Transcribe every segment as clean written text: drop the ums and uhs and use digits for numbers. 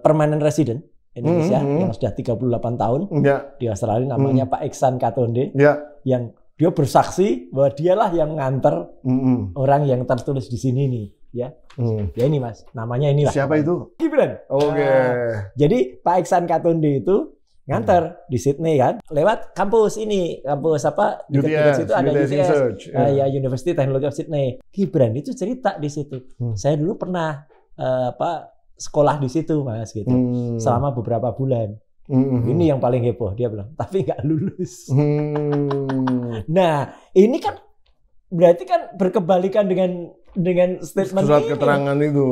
permanent resident Indonesia yang sudah 38 tahun di Australia, namanya Pak Iksan Katonde, yang dia bersaksi bahwa dialah yang nganter orang yang tertulis di sini nih, ya. Ya ini Mas, namanya inilah. Siapa itu? Gibran. Oke. Jadi Pak Iksan Katonde itu nganter di Sydney kan, lewat kampus ini, kampus apa? Di situ ada UTS, ya University Technology of Sydney. Gibran itu cerita di situ. Saya dulu pernah sekolah di situ Mas gitu, selama beberapa bulan. Ini yang paling heboh, dia bilang, tapi nggak lulus. Nah, ini kan berarti kan berkebalikan dengan statement surat ini. Keterangan itu.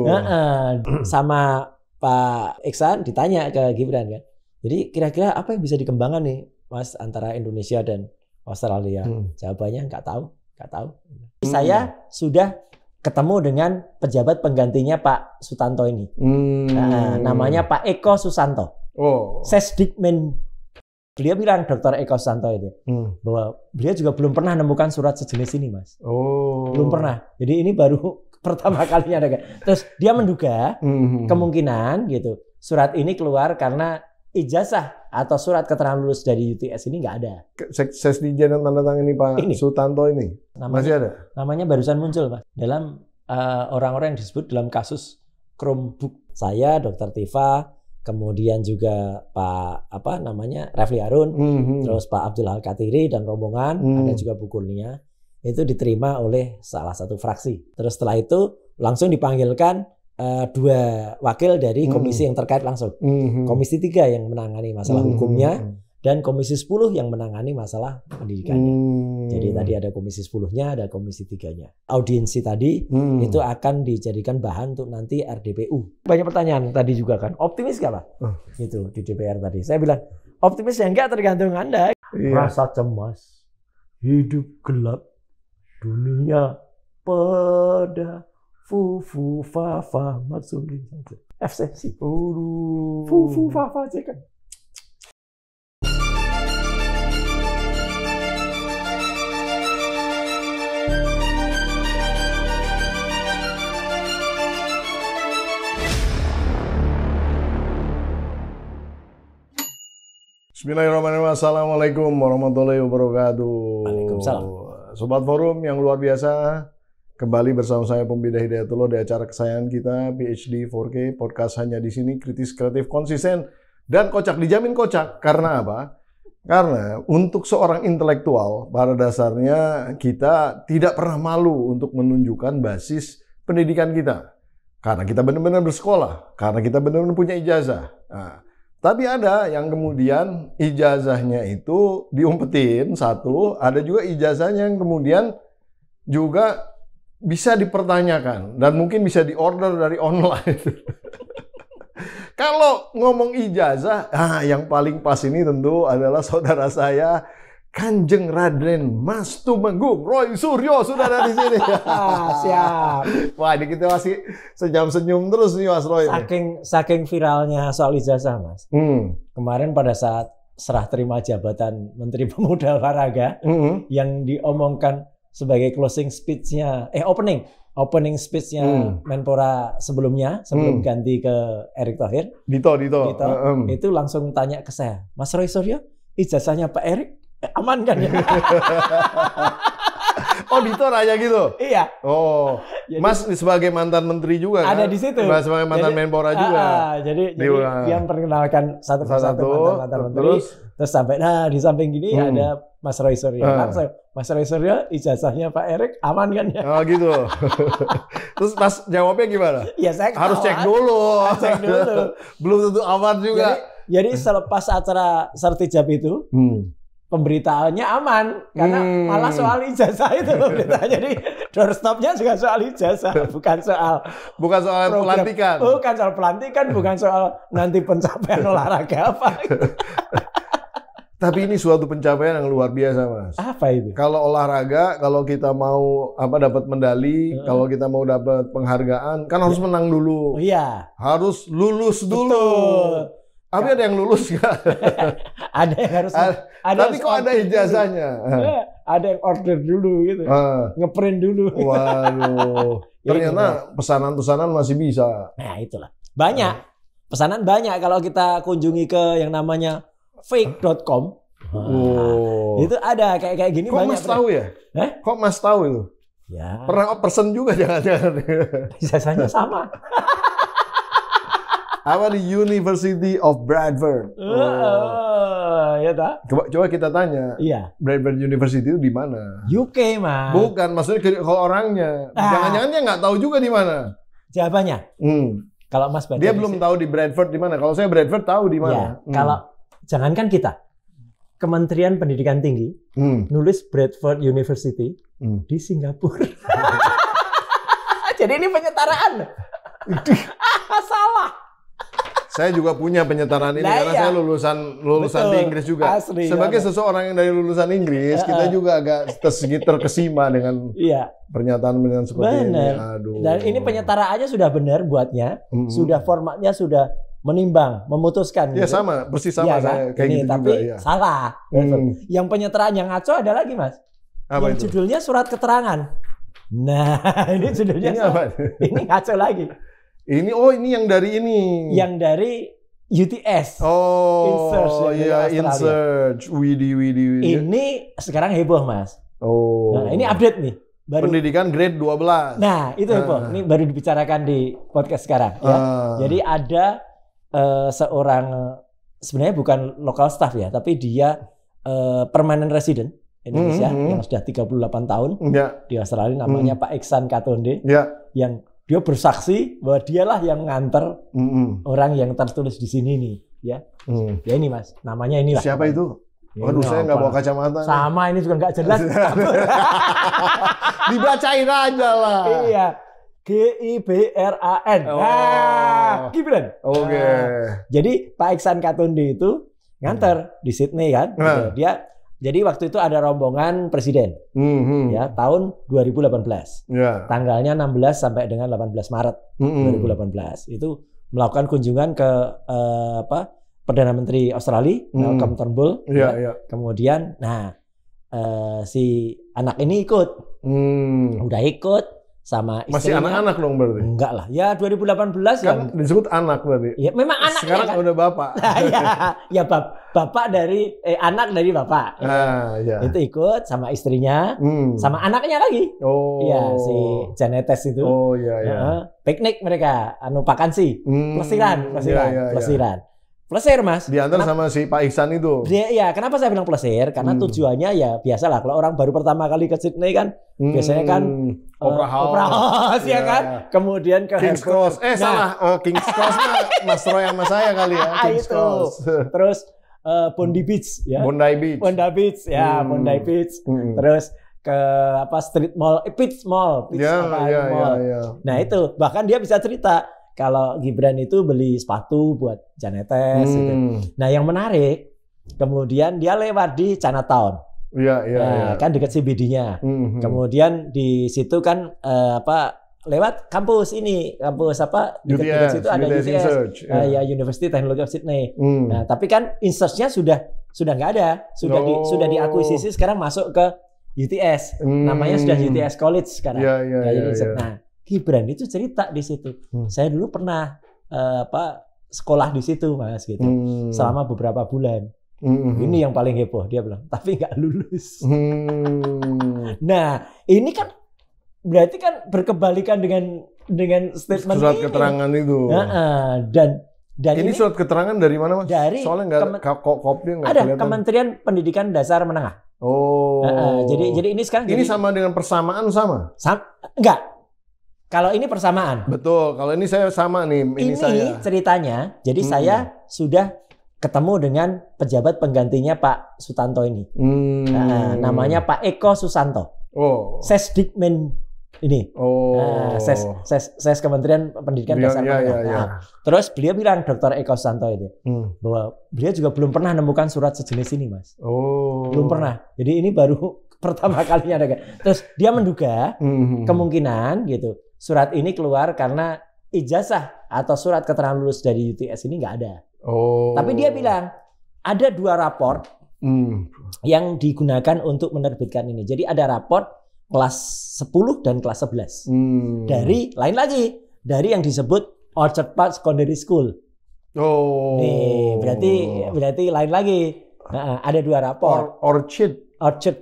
Sama Pak Iksan ditanya ke Gibran kan. Jadi kira-kira apa yang bisa dikembangkan nih Mas antara Indonesia dan Australia? Jawabannya nggak tahu. Saya sudah ketemu dengan pejabat penggantinya Pak Sutanto ini. Namanya Pak Eko Susanto. Sesdikmen. Beliau bilang, Dr. Eko Susanto itu, bahwa beliau juga belum pernah menemukan surat sejenis ini, Mas. Belum pernah. Jadi ini baru pertama kalinya ada. Terus dia menduga kemungkinan gitu, surat ini keluar karena ijazah atau surat keterangan lulus dari UTS ini nggak ada. Sesdijen yang tanda tangan ini Pak Sutanto ini masih ada? Namanya barusan muncul Pak dalam orang-orang yang disebut dalam kasus Chromebook. Saya, Dr. Tifa, kemudian juga Pak Refli Harun, terus Pak Abdul Al-Katiri dan rombongan, ada juga Bu Kurnia, itu diterima oleh salah satu fraksi. Terus setelah itu langsung dipanggilkan 2 wakil dari komisi yang terkait langsung. Komisi 3 yang menangani masalah hukumnya dan komisi 10 yang menangani masalah pendidikannya. Jadi tadi ada komisi 10-nya, ada komisi 3-nya. Audiensi tadi itu akan dijadikan bahan untuk nanti RDPU. Banyak pertanyaan tadi juga kan. Optimis gak Pak? Gitu di DPR tadi. Saya bilang, optimis ya enggak, tergantung Anda. Rasa cemas, hidup gelap, dunia pada fu fa fa maksudnya FCC. Fu fa fa aja kan. Bismillahirrahmanirrahim. Assalamualaikum warahmatullahi wabarakatuh. Waalaikumsalam. Sobat Forum yang luar biasa, kembali bersama saya Pembida Hidayatullah di acara kesayangan kita PhD 4K podcast hanya di sini, kritis, kreatif, konsisten dan kocak. Dijamin kocak. Karena apa? Karena untuk seorang intelektual pada dasarnya kita tidak pernah malu untuk menunjukkan basis pendidikan kita. Karena kita benar-benar bersekolah, karena kita benar-benar punya ijazah. Nah, tapi ada yang kemudian ijazahnya itu diumpetin satu, ada juga ijazahnya yang kemudian juga bisa dipertanyakan dan mungkin bisa diorder dari online. Kalau ngomong ijazah, yang paling pas ini tentu adalah saudara saya Kanjeng Raden Mas Tumenggung Roy Suryo sudah ada di sini. Siap. Wah, ini kita masih senyum terus nih Mas Roy. Saking viralnya soal ijazah Mas. Kemarin pada saat serah terima jabatan Menteri Pemuda Olahraga yang diomongkan sebagai closing speech-nya, opening speech-nya Menpora sebelum ganti ke Erick Thohir. Dito. Itu langsung tanya ke saya, Mas Roy Suryo, ijazahnya Pak Erick aman kan ya? Oh, Dito nanya gitu? Iya. Oh, jadi, Mas sebagai mantan menteri juga kan? Ada di situ. Sebagai mantan Menpora juga. Jadi dia memperkenalkan satu persatu mantan menteri. Terus sampai, di samping gini ada Mas Roy Suryo. Langsung, Mas Roy Suryo, ijazahnya Pak Erick aman kan ya? Oh gitu. Terus Mas jawabnya gimana? Ya saya harus cek dulu. Belum tentu aman juga. Jadi selepas acara Sertijab itu, pemberitaannya aman karena malah soal ijazah itu pemberitaannya. Jadi doorstopnya juga soal ijazah, bukan soal pelantikan. Bukan soal pelantikan, bukan soal nanti pencapaian olahraga apa. Tapi ini suatu pencapaian yang luar biasa, Mas. Apa itu? Kalau olahraga, kalau kita mau dapat medali, kalau kita mau dapat penghargaan, kan harus menang dulu. Iya. Harus lulus dulu. Betul. Tapi ada yang lulus nggak? Ada yang harus. Tapi kok ada ijazahnya? Ada yang order dulu gitu, ngeprint dulu. Waduh. Ternyata pesanan-pesanan masih bisa. Nah itulah. Banyak. pesanan banyak kalau kita kunjungi ke yang namanya fake.com. Itu ada kayak gini. Kok banyak. Mas tahu ya? Kok Mas tahu itu? Ya. Pernah pesen juga jangan-jangan. Biasanya sama. Apa di University of Bradford? Ya tak? Coba kita tanya. Iya. Bradford University itu di mana? UK, Mas. Bukan, maksudnya kalau orangnya. Jangan-jangan dia nggak tahu juga di mana. Jawabannya. Kalau Mas baca dia belum tahu di Bradford di mana. Kalau saya Bradford tahu di mana. Ya, kalau jangankan kita, Kementerian Pendidikan Tinggi nulis Bradford University di Singapura. Jadi ini penyetaraan. Salah. Saya juga punya penyetaraan ini karena saya lulusan Betul. di Inggris juga. Asli, sebagai seseorang yang dari lulusan Inggris, kita juga agak terkesima dengan pernyataan seperti ini. Aduh. Dan ini penyetaraannya sudah benar buatnya, sudah formatnya sudah menimbang, memutuskan. Ya gitu. sama, persis sama saya kayak ini, gitu tapi juga. Ya. salah. Yang penyetaraan yang ngaco ada lagi, Mas. Apa yang itu? Judulnya surat keterangan. Nah, ini judulnya ini apa? Ini ngaco lagi. Ini yang dari ini. Yang dari UTS. Insearch. Widi. Ini sekarang heboh, Mas. Nah, ini update nih. Pendidikan grade 12. Nah, itu heboh. Ini baru dibicarakan di podcast sekarang. Ya. Jadi ada seorang, sebenarnya bukan local staff ya, tapi dia permanent resident Indonesia yang sudah 38 tahun di Australia, namanya Pak Iksan Katonde, yang dia bersaksi bahwa dialah yang nganter orang yang tertulis di sini nih, ya. Ya ini, Mas, namanya inilah. Siapa itu? Waduh, saya nggak bawa kacamata. Sama, ini juga nggak jelas. Dibacain aja lah. Iya. GIBRAN. Gibran. Oke. Jadi Pak Iksan Katonde itu nganter di Sydney kan. Jadi waktu itu ada rombongan presiden, ya tahun 2018. Tanggalnya 16 sampai dengan 18 Maret 2018 itu melakukan kunjungan ke Perdana Menteri Australia, Malcolm Turnbull. Kemudian, si anak ini ikut, udah ikut sama istrinya. Masih anak-anak dong berarti? Enggak lah, ya 2018 kan disebut anak berarti. Ya memang anak. Sekarang kan udah bapak. ya bapak dari anak dari bapak. Itu ikut sama istrinya, sama anaknya lagi. Iya, si Janetes itu. Piknik mereka, vakansi, pelesiran. Plesir, Mas. Diantar sama si Pak Iksan itu. Iya, kenapa saya bilang plesir? Karena tujuannya ya biasalah, kalau orang baru pertama kali ke Sydney kan biasanya kan Opera House ya kan. Kemudian ke King's Cross. Salah. King's Cross mah Mas Roy sama saya kali ya. King's Cross. Terus Bondi Beach ya. Bondi Beach. Bondi Beach. Terus ke Street Mall, Peach Mall. Nah, itu bahkan dia bisa cerita kalau Gibran itu beli sepatu buat Janetes gitu. Nah, yang menarik, kemudian dia lewat di Chinatown. Kan dekat CBD-nya. Kemudian di situ kan lewat kampus dekat situ ada UTS. University Technology of Sydney. Nah, tapi kan Insearch-nya sudah nggak ada. Sudah diakuisisi, sekarang masuk ke UTS. Namanya sudah UTS College sekarang. Nah, Gibran itu cerita di situ. Saya dulu pernah sekolah di situ, Mas, gitu. Selama beberapa bulan. Ini yang paling heboh, dia bilang. Tapi nggak lulus. Nah, ini kan berarti kan berkebalikan dengan statement surat ini. Keterangan itu. Dan ini surat keterangan dari mana, Mas? Dari soalnya nggak kopinya nggak ada kelihatan. Kementerian Pendidikan Dasar Menengah. Jadi ini sekarang ini sama dengan persamaan sama? Enggak. Kalau ini persamaan. Betul. Kalau ini saya sama nih. Ini saya. Ceritanya, jadi saya sudah ketemu dengan pejabat penggantinya Pak Sutanto ini. Namanya Pak Eko Susanto. Sesdikmen ini. Ses Kementerian Pendidikan Dasar Menengah. Terus beliau bilang, Dr. Eko Susanto itu, bahwa beliau juga belum pernah nemukan surat sejenis ini, Mas. Belum pernah. Jadi ini baru pertama kalinya ada. Terus dia menduga kemungkinan gitu. Surat ini keluar karena ijazah atau surat keterangan lulus dari UTS ini nggak ada. Tapi dia bilang ada 2 rapor yang digunakan untuk menerbitkan ini. Jadi ada rapor kelas 10 dan kelas 11. Dari lain lagi, dari yang disebut Orchard Park Secondary School. Oh. Nih, berarti lain lagi. Ada 2 rapor. Orchard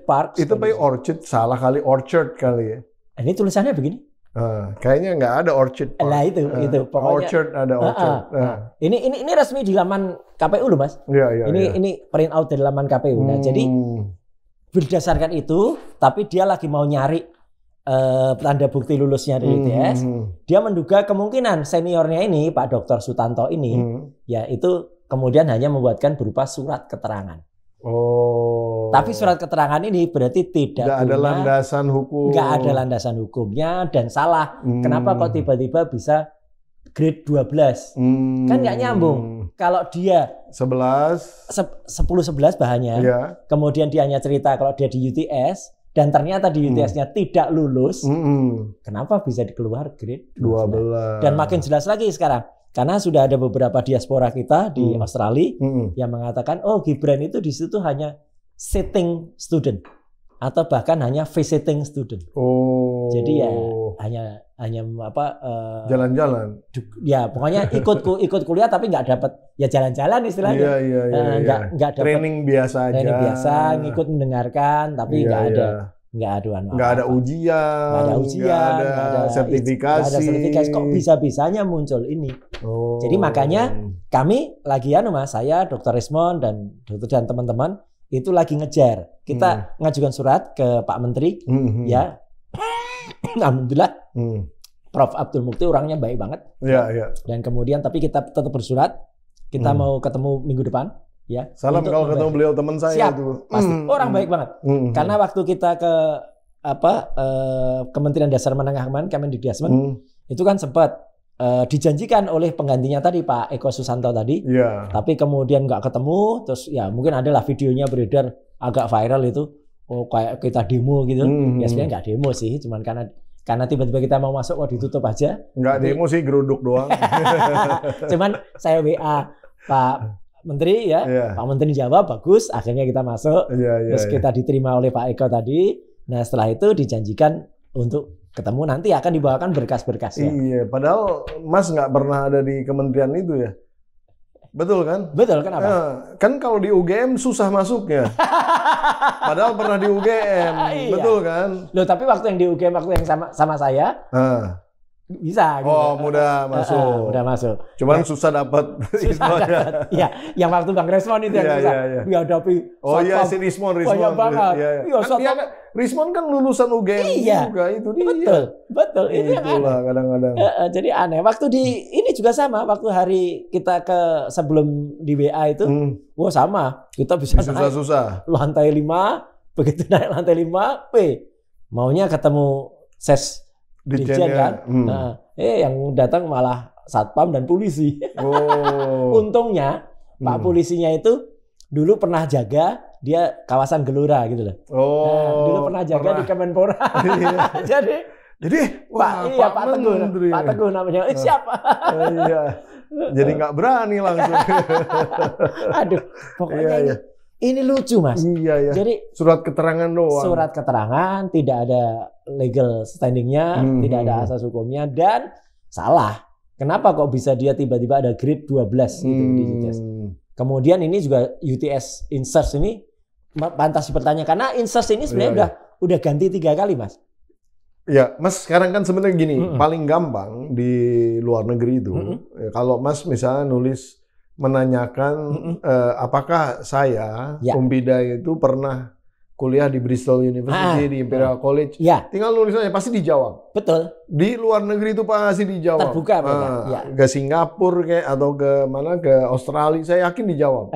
Park. Itu Pak Orchard, salah kali, Orchard kali ya. Ini tulisannya begini. Kayaknya nggak ada Orchard Park. Lah itu pokoknya. Orchard ada Orchard. Ini resmi di laman KPU loh Mas. Iya. Ini print out dari laman KPU. Nah, jadi berdasarkan itu, tapi dia lagi mau nyari tanda bukti lulusnya dari UTS. Dia menduga kemungkinan seniornya ini Pak Dr. Sutanto ini ya itu kemudian hanya membuatkan berupa surat keterangan. Oh. Tapi surat keterangan ini berarti tidak ada landasan hukum. Nggak ada landasan hukumnya dan salah. Kenapa kok tiba-tiba bisa grade 12? Kan nggak nyambung. Kalau dia 10-11 bahannya, kemudian dia hanya cerita kalau dia di UTS dan ternyata di UTS-nya tidak lulus, kenapa bisa dikeluar grade 12? Dan makin jelas lagi sekarang. Karena sudah ada beberapa diaspora kita di Australia yang mengatakan, oh Gibran itu di situ hanya sitting student atau bahkan hanya visiting student. Oh. Jadi ya hanya jalan-jalan. Ya pokoknya ikut kuliah tapi nggak dapat ya jalan-jalan istilahnya. Iya. Nggak dapat training biasa aja. Training biasa, ngikut mendengarkan tapi nggak ada ujian, nggak ada sertifikasi. Kok bisa-bisanya muncul ini? Oh. Jadi makanya kami lagi Mas, saya Dr. Rismond dan dokter dan teman-teman itu lagi ngejar. Kita ngajukan surat ke Pak Menteri, ya. Alhamdulillah, Prof. Abdul Mukti orangnya baik banget. Iya. Dan kemudian tapi kita tetap bersurat. Kita mau ketemu minggu depan. Ya, salam kalau ketemu beliau teman saya. Siap, itu pasti orang baik banget. Karena waktu kita ke Kementerian Dasar Menengah kemarin, Kemendikbud, itu kan sempat dijanjikan oleh penggantinya tadi Pak Eko Susanto tadi. Tapi kemudian nggak ketemu, terus ya mungkin adalah videonya beredar agak viral itu. Oh kayak kita demo gitu. Ya sebenarnya nggak demo sih, cuman karena tiba-tiba kita mau masuk kok ditutup aja. Nggak demo sih, geruduk doang. Cuman saya WA Pak Menteri Pak Menteri jawab bagus, akhirnya kita masuk, terus kita diterima oleh Pak Eko tadi. Nah setelah itu dijanjikan untuk ketemu nanti akan dibawakan berkas-berkasnya. Iya, padahal Mas nggak pernah ada di kementerian itu ya, betul kan? Betul, kenapa? Ya, kan kalau di UGM susah masuknya, padahal pernah di UGM, betul kan? Loh tapi waktu yang di UGM waktu yang sama saya. Bisa gitu. Oh, mudah masuk. Mudah masuk. Cuman susah dapat. Iya, yang waktu Bang Rismond itu yang susah. Dihadapi. Oh iya, si Rismond. Banyak banget. Iya, Rismond kan lulusan UGM juga itu dia. Betul. Itulah kadang-kadang. Jadi aneh. Waktu ini juga sama. Waktu hari kita sebelum di WA itu, wah sama. Kita bisa susah-susah. Lantai 5, begitu naik lantai 5, maunya ketemu ses Dirjen kan, yang datang malah satpam dan polisi. Untungnya Pak polisinya itu dulu pernah jaga dia kawasan Gelora gitu loh. Dulu pernah jaga di Kemenpora. Jadi Pak Teguh namanya. Siapa? Jadi nggak berani langsung. Aduh, pokoknya ini lucu Mas. Iya. Jadi surat keterangan doang. Surat keterangan, tidak ada legal standingnya, tidak ada asas hukumnya dan salah. Kenapa kok bisa dia tiba-tiba ada grade 12 gitu di UTS? Kemudian ini juga UTS Insers ini pantas dipertanyakan karena Insers ini sebenarnya udah ganti 3 kali Mas. Ya, Mas sekarang kan sebenarnya gini, paling gampang di luar negeri itu, kalau Mas misalnya nulis menanyakan apakah saya Umbida itu pernah kuliah di Bristol University, di Imperial College. Tinggal nulis aja pasti dijawab. Betul. Di luar negeri itu pasti dijawab. Terbuka ke Singapura kayak atau ke mana, ke Australia, saya yakin dijawab.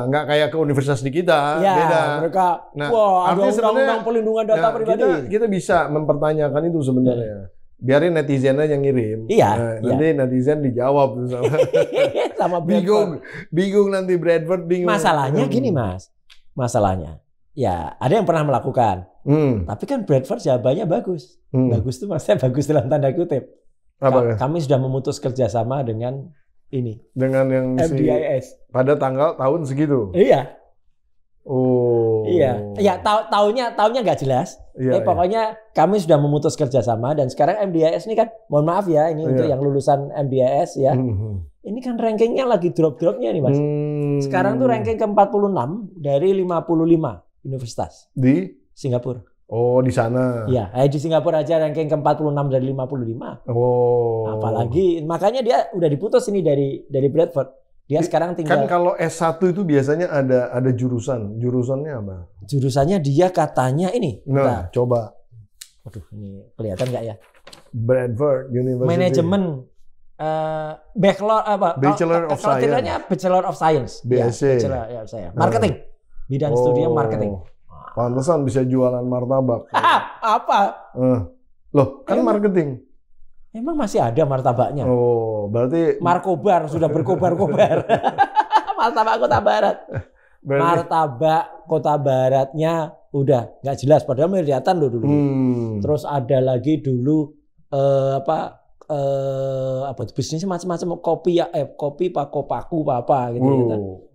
Nggak kayak ke universitas di kita, beda. Mereka ada undang-undang pelindungan data pribadi. Kita bisa mempertanyakan itu sebenarnya. Biarin netizen aja yang ngirim. Nanti netizen dijawab sama bingung nanti Bradford bingung. Masalahnya gini Mas. Masalahnya ya ada yang pernah melakukan. Tapi kan Bradford jawabannya bagus. Bagus itu maksudnya bagus dalam tanda kutip. Kami sudah memutus kerjasama dengan ini. Dengan yang MDIS. Pada tahun segitu. Iya. Oh. Iya, ya tahunnya nggak jelas. Iya, pokoknya kami sudah memutus kerjasama dan sekarang MDIS ini kan, mohon maaf ya, ini untuk yang lulusan MDIS ya. Ini kan rankingnya lagi drop-dropnya nih Mas. Sekarang tuh ranking ke-46 dari 55 universitas di Singapura. Oh, di sana. Iya, di Singapura aja ranking ke-46 dari 55. Oh. Apalagi makanya dia udah diputus ini dari Bradford. Dia sekarang tinggal. Kan kalau S1 itu biasanya ada jurusan. Jurusannya apa? Jurusannya dia katanya ini. Nah, coba. Waduh, ini kelihatan nggak ya? Bradford University. Manajemen Bachelor of Science. Bachelor of Science. BSc. Ya, Bachelor ya, saya. Marketing. Bidang studinya marketing. Pantesan bisa jualan martabak. Apa? Loh, kan marketing. Emang masih ada martabaknya? Oh, berarti Markobar sudah berkobar-kobar. Martabak Kota Barat. Berarti... Martabak Kota Baratnya udah nggak jelas, padahal kelihatan loh dulu. Terus ada lagi dulu bisnisnya macam-macam, kopi paku apa gitu.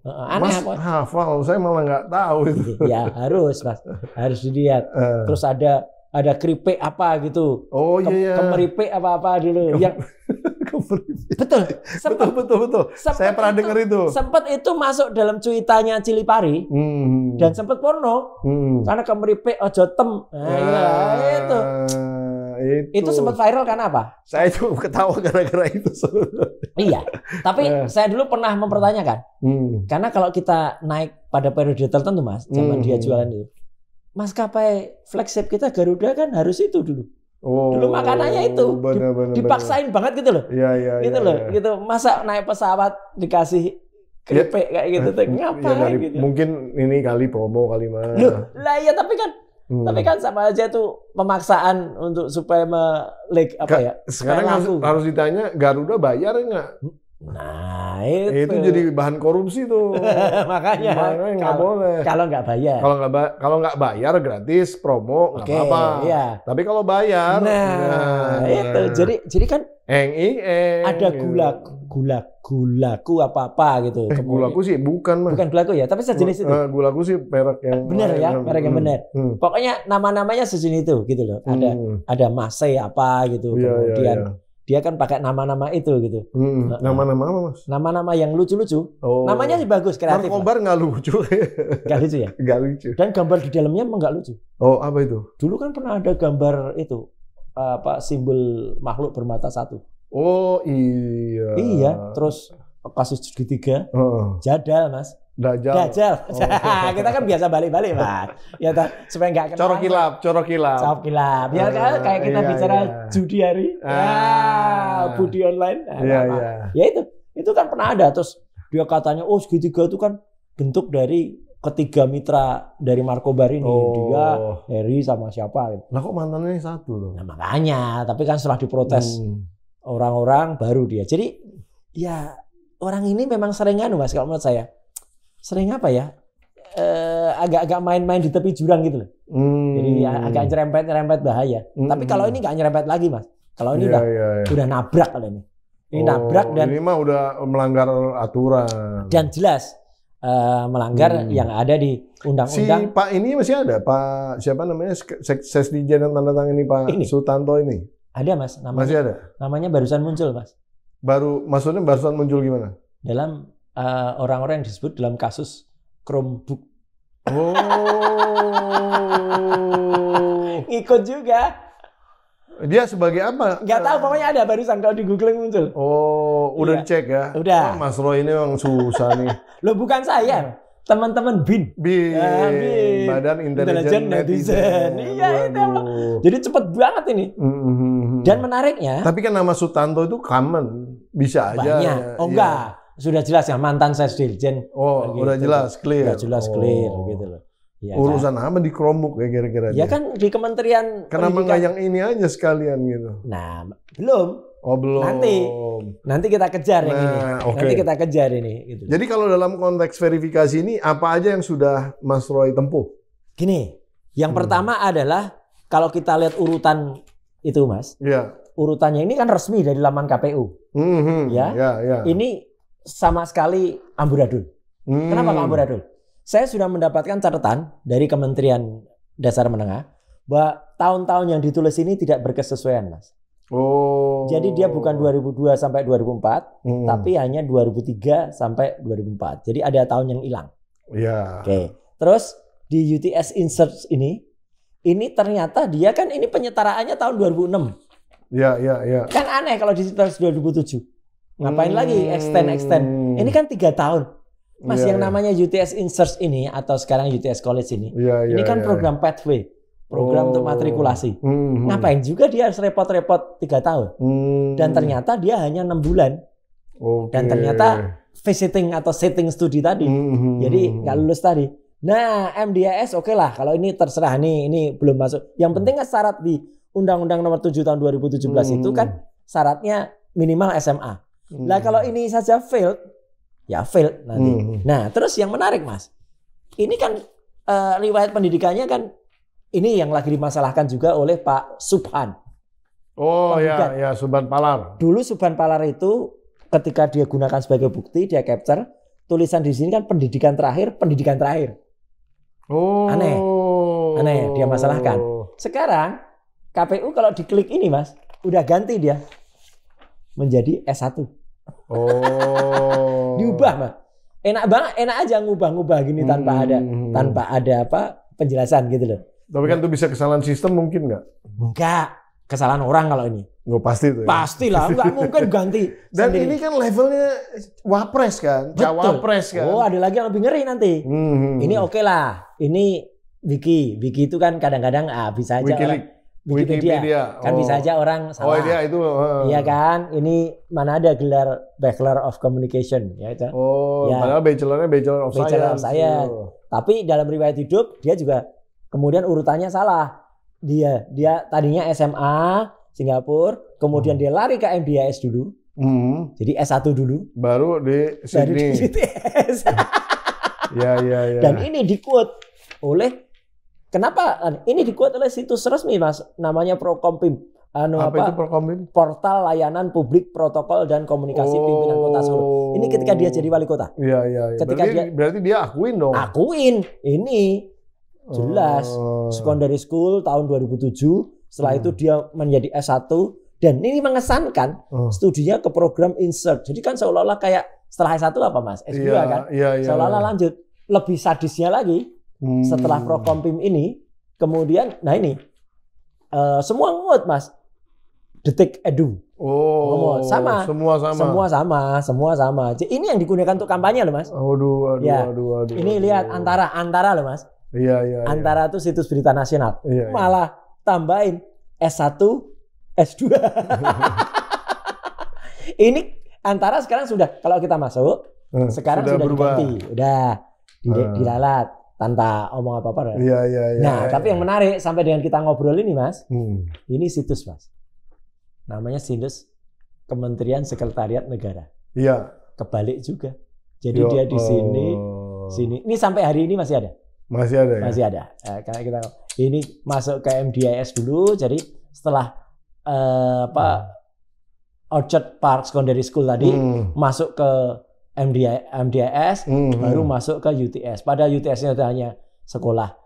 Aneh. Mas hafal, saya malah nggak tahu itu. Ya harus Mas, harus dilihat. Terus ada keripik apa gitu. Oh iya. Kemeripik apa dulu. Yang betul. Saya pernah dengar itu. Sempat itu masuk dalam cuitannya Cilipari dan sempat porno karena kemeripik ojo tem. Itu sempat viral karena apa? Saya cuma ketawa gara-gara itu. Iya, tapi saya dulu pernah mempertanyakan. Karena kalau kita naik pada periode tertentu Mas, zaman dia jualan itu. Maskapai flagship kita Garuda kan harus itu dulu. Dulu makanannya itu dipaksain banget gitu loh. Iya. Gitu. Masa naik pesawat dikasih keripik kayak gitu tuh ngapain gitu. Mungkin ini kali promo kali mana. Lah iya tapi kan sama aja tuh pemaksaan untuk supaya sekarang harus ditanya Garuda bayar nggak? Nah itu jadi bahan korupsi tuh. makanya nggak boleh. Kalau nggak bayar. Kalau nggak bayar gratis promo nggak apa-apa. Iya. Tapi kalau bayar. Itu jadi kan. Ada gulaku apa gitu. Gulaku sih bukan Mas. Bukan gulaku ya, tapi sejenis itu. Gulaku sih merek yang benar ya, merek yang benar. Pokoknya nama-namanya sejenis itu gitu loh. Ada Masai apa gitu. Kemudian dia kan pakai nama-nama itu gitu. Nama-nama apa Mas? Nama-nama yang lucu-lucu. Namanya sih bagus, kreatif. Markobar nggak lucu. Nggak lucu ya? Nggak lucu. Dan gambar di dalamnya emang nggak lucu. Oh apa itu? Dulu kan pernah ada gambar itu simbol makhluk bermata satu. Oh iya. Iya. Terus kasus segitiga. Jadal Mas. Dajjal. Kita kan biasa balik-balik Mas. Ya supaya nggak kena. Corok kilap. Ya kan kayak kita bicara judi hari. Budi online. Ya itu kan pernah ada. Terus dia katanya segitiga itu kan bentuk dari ketiga mitra dari Markobar ini. Dia, Heri sama siapa gitu. Lah kok mantannya satu loh. Nah makanya, tapi kan setelah diprotes orang-orang baru dia. Jadi ya orang ini memang sering Mas kalau menurut saya. Sering apa ya? Agak-agak main-main di tepi jurang gitu loh. Jadi agak nyerempet bahaya. Tapi kalau ini nggak nyerempet lagi Mas. Kalau ini udah nabrak kalau ini. Ini nabrak dan ini mah udah melanggar aturan. Dan jelas melanggar yang ada di undang-undang. Si Pak ini masih ada, Pak siapa namanya Sesdijen yang tanda tangan ini Pak Sutanto ini. Ada Mas, namanya. Masih ada. Namanya barusan muncul Mas. Maksudnya barusan muncul gimana? Dalam orang-orang yang disebut dalam kasus Chromebook. Ikut juga. Dia sebagai apa? Nggak tahu, pokoknya ada barusan kalau di googling muncul. Udah dicek ya? Udah. Mas Roy ini memang susah nih. Loh bukan saya, teman-teman BIN. Badan Intelijen Netizen. Iya itu. Jadi cepet banget ini. Dan menariknya. Tapi kan nama Sutanto itu common, bisa aja. Banyak. Enggak. Sudah jelas ya mantan Sesdirjen. Gitu. Udah jelas clear. Udah jelas clear gitu loh. Ya, urusan apa di Chromebook ya kira-kira? Ya kan di Kementerian. Kenapa nggak yang ini aja sekalian gitu? Nah belum. Belum. Nanti kita kejar yang ini. Nanti kita kejar ini. Gitu. Jadi kalau dalam konteks verifikasi ini apa aja yang sudah Mas Roy tempuh? Gini, yang pertama adalah kalau kita lihat urutan itu Mas. Iya. Urutannya ini kan resmi dari laman KPU. Ya. Ini sama sekali amburadul. Kenapa amburadul? saya sudah mendapatkan catatan dari Kementerian Dasar Menengah bahwa tahun-tahun yang ditulis ini tidak berkesesuaian, Mas. Oh. Jadi dia bukan 2002 sampai 2004, tapi hanya 2003 sampai 2004. Jadi ada tahun yang hilang. Iya. Oke. Terus di UTS Insert ini ternyata dia kan ini penyetaraannya tahun 2006. Iya. Kan aneh kalau di 2007. Ngapain lagi extend? Ini kan 3 tahun. Mas, yang namanya UTS Insert ini atau sekarang UTS College ini, ini kan program pathway, program untuk matrikulasi. Ngapain juga dia harus repot-repot 3 tahun? Dan ternyata dia hanya 6 bulan. Dan ternyata visiting atau sitting studi tadi, jadi nggak lulus tadi. Nah, MDIS oke lah, kalau ini terserah nih, ini belum masuk. Yang penting kan syarat di Undang-Undang Nomor 7 Tahun 2017 itu kan syaratnya minimal SMA. Nah kalau ini saja failed, ya failed nanti. Nah terus yang menarik, Mas, ini kan riwayat pendidikannya kan ini yang lagi dimasalahkan juga oleh Pak Subhan. Oh ya, Subhan Palar. Dulu Subhan Palar itu ketika dia gunakan sebagai bukti, dia capture tulisan di sini kan pendidikan terakhir. Oh. Aneh, dia masalahkan. Sekarang KPU kalau diklik ini, Mas, udah ganti dia menjadi S1. Oh. Diubah, Mas. Enak banget, enak aja ngubah-ngubah gini tanpa ada apa penjelasan gitu loh. Tapi kan itu bisa kesalahan sistem mungkin nggak? Enggak, kesalahan orang kalau ini. Nggak pasti tuh. Ya? Pastilah, nggak mungkin ganti. Dan sendiri. Ini kan levelnya wapres kan, cawapres kan. Oh, ada lagi yang lebih ngeri nanti. Ini oke lah. Ini Wiki itu kan kadang-kadang bisa aja. Wikipedia. Kan bisa aja orang salah. Oh iya itu. Iya kan. Ini mana ada gelar Bachelor of Communication. Ya, itu. Oh ya. Padahal Bachelor of Science. Tapi dalam riwayat hidup dia juga kemudian urutannya salah. Dia tadinya SMA Singapura. Kemudian dia lari ke MDIS dulu. Jadi S1 dulu. Baru di Sydney. UTS. Ya. Dan ini di-quote oleh kenapa? Ini dikuat oleh situs resmi, Mas, namanya Prokompim. Apa itu Prokompim? Portal Layanan Publik Protokol dan Komunikasi Pimpinan Kota Solo. Ini ketika dia jadi wali kota. Iya. Berarti dia akuin dong. Akuin. Ini jelas. Secondary School tahun 2007. Setelah itu dia menjadi S1 dan ini mengesankan studinya ke program Insert. Jadi kan seolah-olah kayak setelah S1 apa, Mas? S2 kan? Iya. Seolah-olah lanjut. Lebih sadisnya lagi. Setelah Prokompim ini, kemudian, nah ini, semua ngut, Mas, Detik Edu. Oh, sama. Semua sama. Jadi ini yang digunakan untuk kampanye loh, Mas. Aduh. Ini lihat antara loh, Mas. Iya. Antara itu situs berita nasional. Malah tambahin S1, S2. Ini antara sekarang sudah, kalau kita masuk, sekarang sudah diganti, udah diralat. Tanpa omong apa-apa. Iya. Nah, tapi yang menarik sampai dengan kita ngobrol ini, Mas, ini situs, Mas. Namanya situs Kementerian Sekretariat Negara. Iya. Kebalik juga. Jadi dia di sini. Ini sampai hari ini masih ada. Masih ada. Ya? Masih ada. Karena kita ini masuk ke MDIS dulu. Jadi setelah Orchard Park Secondary School tadi masuk ke MDIS baru masuk ke UTS. Pada UTS-nya hanya sekolah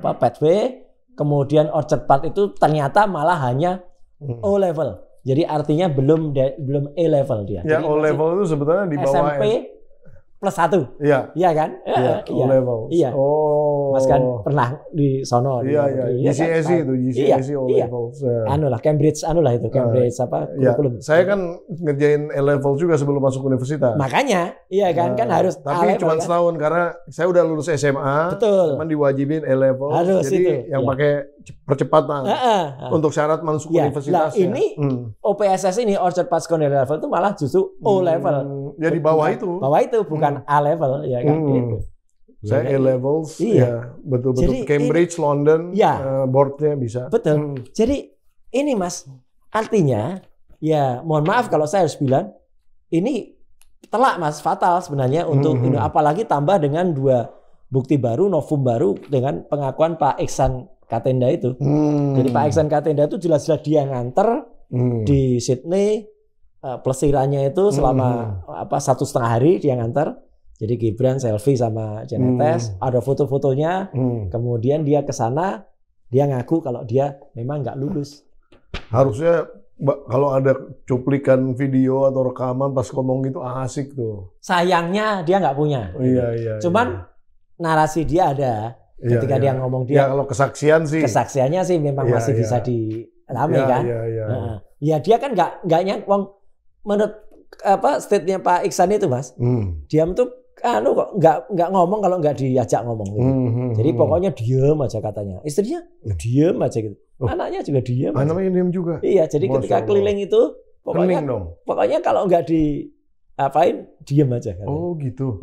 pathway, kemudian Orchard Park itu ternyata malah hanya O level. Jadi artinya belum A level dia. Ya, O level itu sebetulnya di bawah SMP plus 1. Iya kan? Iya, O level. Iya. Oh. Mas kan pernah di sono. Iya. GCSE itu, GCSE O level. Cambridge kurikulum. Saya kan ngerjain A level juga sebelum masuk universitas. Makanya, iya kan harus. Tapi cuma setahun karena saya udah lulus SMA. Betul. Cuman diwajibin A level. Harus jadi itu. yang pakai percepatan untuk syarat masuk universitas. Nah, ini OPSS ini Orchard Park Secondary Level itu malah justru O level. Ya di bawah itu. Bawah itu bukan A level ya kan gitu. Saya A levels, ya betul-betul. Jadi, Cambridge, London, boardnya bisa. Betul. Jadi ini, Mas, artinya ya mohon maaf kalau saya harus bilang ini telak, Mas, fatal sebenarnya untuk ini, apalagi tambah dengan 2 bukti baru, novum baru dengan pengakuan Pak Iksan Katenda itu. Jadi Pak Iksan Katenda itu jelas-jelas dia nganter di Sydney, pelesirannya itu selama 1,5 hari dia nganter. Jadi Gibran selfie sama Janetes, ada foto-fotonya, kemudian dia ke sana, dia ngaku kalau dia memang nggak lulus. Harusnya kalau ada cuplikan video atau rekaman pas ngomong gitu asik tuh. Sayangnya dia nggak punya. Iya. Cuman narasi dia ada. Ketika dia ngomong dia. Ya kalau kesaksian sih. Kesaksiannya sih memang masih bisa dirame kan. Iya. Ya dia kan nggak nyangkong menurut statementnya Pak Iksan itu Mas. Diam tuh kok nggak ngomong kalau nggak diajak ngomong gitu. Jadi pokoknya diem aja katanya. Istrinya ya diem aja gitu. Anaknya juga diem. Anaknya diem juga. Iya, jadi ketika keliling itu pokoknya kalau nggak diapain diem aja katanya. Oh gitu.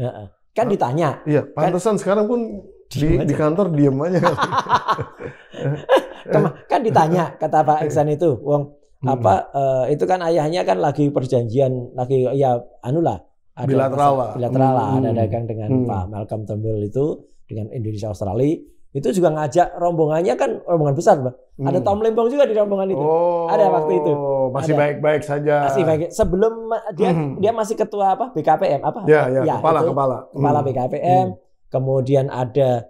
Kan ditanya. Iya, pantesan sekarang pun di kantor diem aja. Kan ditanya kata Pak Iksan itu, itu kan ayahnya kan lagi perjanjian bilateral lah, ada dagang dengan Pak Malcolm Turnbull itu dengan Indonesia Australia. Itu juga ngajak rombongannya kan rombongan besar, Pak. Ada Tom Lembong juga di rombongan itu. Ada waktu itu. Masih baik-baik saja. Masih baik. Sebelum dia masih ketua BKPM Ya, kepala BKPM. Kemudian ada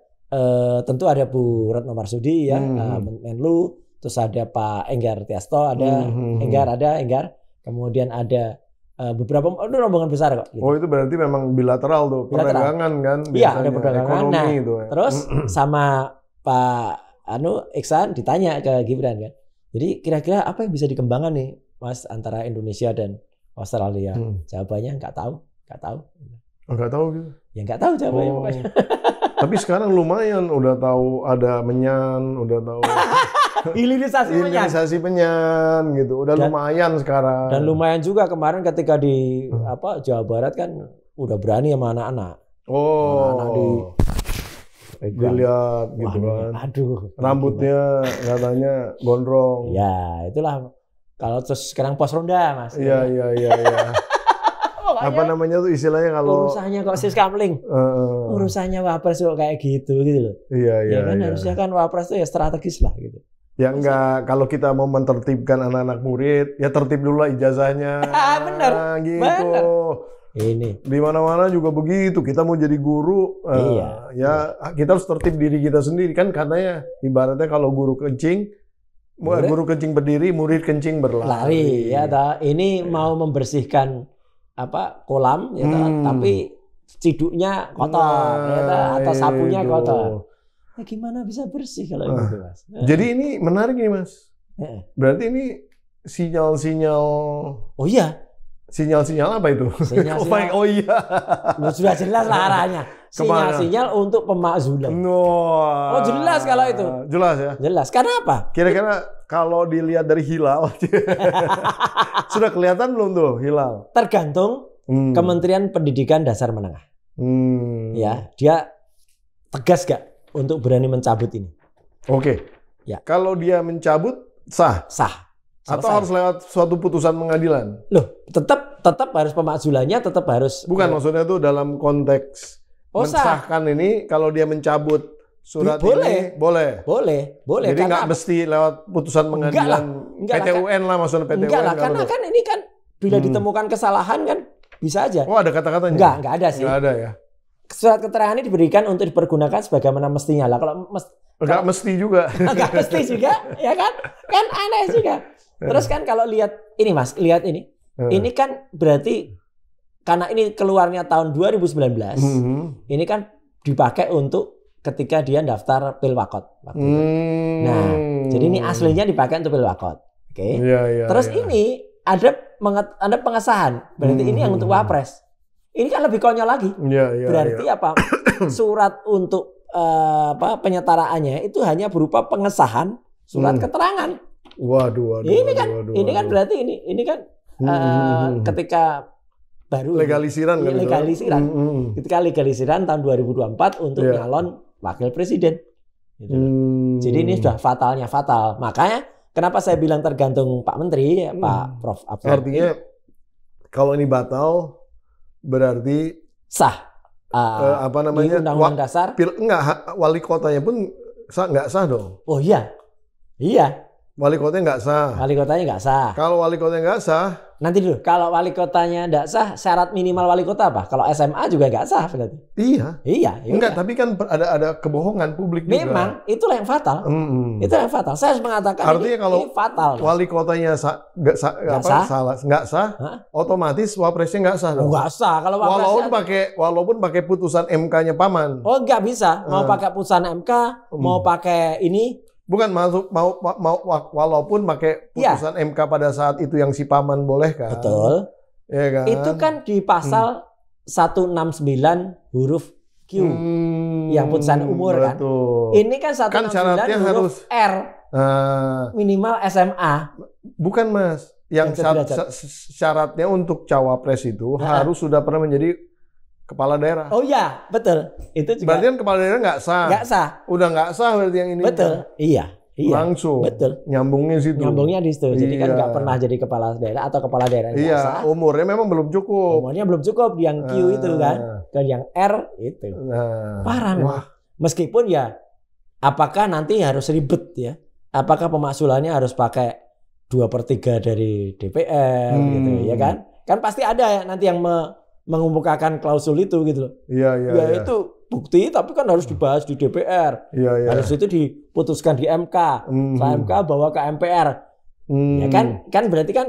tentu ada Bu Retno Marsudi ya, Menlu. Terus ada Pak Enggar Tiasto, ada Enggar. Kemudian ada beberapa rombongan besar kok. Gitu. Oh itu berarti memang bilateral tuh, perdagangan kan? Iya ada perdagangan. Ekonomi itu. Terus sama Pak Iksan ditanya ke Gibran kan. Jadi kira-kira apa yang bisa dikembangkan nih Mas antara Indonesia dan Australia? Jawabannya nggak tahu. Nggak tahu gitu? Ya nggak tahu jawabannya pokoknya. Tapi sekarang lumayan, udah tahu ada menyan, udah tahu. Hilirisasi penyan gitu. Udah lumayan sekarang. Dan lumayan juga kemarin ketika di Jawa Barat kan udah berani sama anak-anak. Oh. Dilihat gitu kan. Aduh. Rambutnya katanya gondrong. Ya, itulah. Kalau terus sekarang pos ronda, Mas. Iya. Apa namanya tuh istilahnya kalau urusannya kok sis kamling. Urusannya Wapres kok kayak gitu loh. Iya. Kan harusnya kan Wapres itu ya strategis lah gitu. Ya enggak, kalau kita mau mentertibkan anak-anak murid, ya tertib dulu lah ijazahnya. Bener. Gitu. Bener. Ini. Di mana-mana juga begitu. Kita mau jadi guru, ya kita harus tertib diri kita sendiri kan, katanya ibaratnya kalau guru kencing berdiri, murid kencing berlari. Ya, ini mau membersihkan kolam, ya tapi ciduknya kotor, atau sapunya kotor. Ya gimana bisa bersih kalau gitu, Mas? Jadi ini menarik nih, Mas. Berarti ini sinyal-sinyal. Oh iya. Sinyal-sinyal apa itu? Sinyal-sinyal. Oh iya. Sudah jelas lah arahnya. Sinyal-sinyal untuk pemakzulan. Oh jelas kalau itu. Jelas ya. Jelas. Karena apa? Kira-kira kalau dilihat dari hilal, sudah kelihatan belum tuh hilal? Tergantung Kementerian Pendidikan Dasar Menengah. Ya, dia tegas gak untuk berani mencabut ini? Oke. Ya. Kalau dia mencabut sah. Atau harus lewat suatu putusan pengadilan? Loh, tetap harus pemakzulannya, tetap harus. Bukan, maksudnya tuh dalam konteks mensahkan ini, kalau dia mencabut surat ini boleh. Boleh. Jadi nggak mesti lewat putusan pengadilan. PT UN lah maksudnya PT UN. Enggak lah, karena kan ini kan bila ditemukan kesalahan kan bisa aja. Oh ada kata-katanya? Enggak ada sih. Enggak ada ya. Surat keterangan ini diberikan untuk dipergunakan sebagaimana mestinya lah. Enggak mesti juga. Enggak mesti juga, ya kan? Kan aneh juga. Terus kan kalau lihat ini Mas, lihat ini. Ini kan berarti karena ini keluarnya tahun 2019. Ini kan dipakai untuk ketika dia daftar Pilwakot. Nah, jadi ini aslinya dipakai untuk Pilwakot. Oke. Terus ini ada pengesahan. Berarti ini yang untuk Wapres. Ini kan lebih konyol lagi. Berarti apa? Surat untuk penyetaraannya itu hanya berupa pengesahan surat keterangan. Waduh. Ini kan berarti ini kan ketika baru legalisiran. Ketika legalisiran tahun 2024 untuk nyalon wakil presiden. Gitu. Jadi ini sudah fatal. Makanya kenapa saya bilang tergantung Pak Menteri, Pak Prof. Artinya kalau ini batal berarti sah. Undang-undang dasar. Wali kotanya pun nggak sah dong. Oh iya. Wali kotanya nggak sah. Kalau wali kotanya nggak sah, nanti dulu, kalau wali kotanya nggak sah, syarat minimal wali kota apa? Kalau SMA juga nggak sah berarti. Iya. Iya. Enggak, tapi kan ada kebohongan publik juga. Memang itulah yang fatal. Itulah yang fatal. Saya harus mengatakan artinya kalau ini fatal. Wali kotanya nggak sah, otomatis wapresnya nggak sah dong. Nggak sah kalau walaupun pakai putusan MK-nya paman. Oh, nggak bisa. Mau pakai putusan MK, mau pakai ini. Bukan mau walaupun pakai putusan MK pada saat itu yang si paman boleh kan. Betul. Ya kan? Itu kan di pasal 169 huruf Q yang putusan umur betul. Kan. Ini kan 169 syaratnya huruf harus R. Minimal SMA. Bukan Mas. Yang syaratnya untuk cawapres itu harus sudah pernah menjadi kepala daerah. Oh iya, betul. Itu juga. Berarti kan kepala daerah nggak sah. Nggak sah. Udah nggak sah berarti yang ini. Betul. Iya. Langsung. Betul. Nyambungnya situ. Nyambungnya di situ. Jadi kan nggak pernah jadi kepala daerah atau kepala daerah yang nggak sah. Umurnya memang belum cukup. Umurnya belum cukup yang Q itu kan. Dan yang R itu. Parah memang. Meskipun ya, apakah nanti harus ribet ya? Apakah pemaksulannya harus pakai 2/3 dari DPR gitu ya kan? Kan pasti ada ya nanti yang mengemukakan klausul itu gitu loh. Iya. Itu bukti tapi kan harus dibahas di DPR. Iya. Harus itu diputuskan di MK. Setelah MK bawa ke MPR. Ya kan berarti kan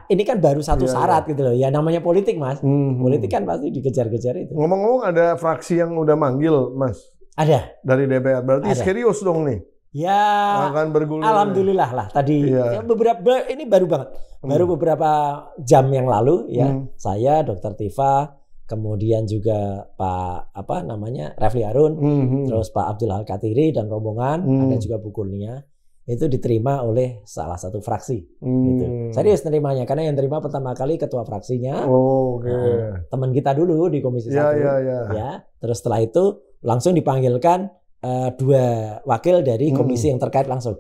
ini kan baru satu syarat gitu loh. Ya namanya politik, Mas. Politik kan pasti dikejar-kejar itu. Ngomong-ngomong ada fraksi yang udah manggil, Mas. Ada. Dari DPR. Berarti serius dong nih. Ya, akan bergulir. Alhamdulillah lah tadi ya, beberapa ini baru banget, baru beberapa jam yang lalu ya, saya Dr. Tifa, kemudian juga Pak Refli Harun, terus Pak Abdul Al-Katiri dan rombongan, ada juga Bu Kurnia, itu diterima oleh salah satu fraksi. Gitu. Serius nerimanya karena yang terima pertama kali ketua fraksinya, teman kita dulu di Komisi 1, ya, terus setelah itu langsung dipanggilkan 2 wakil dari komisi yang terkait langsung.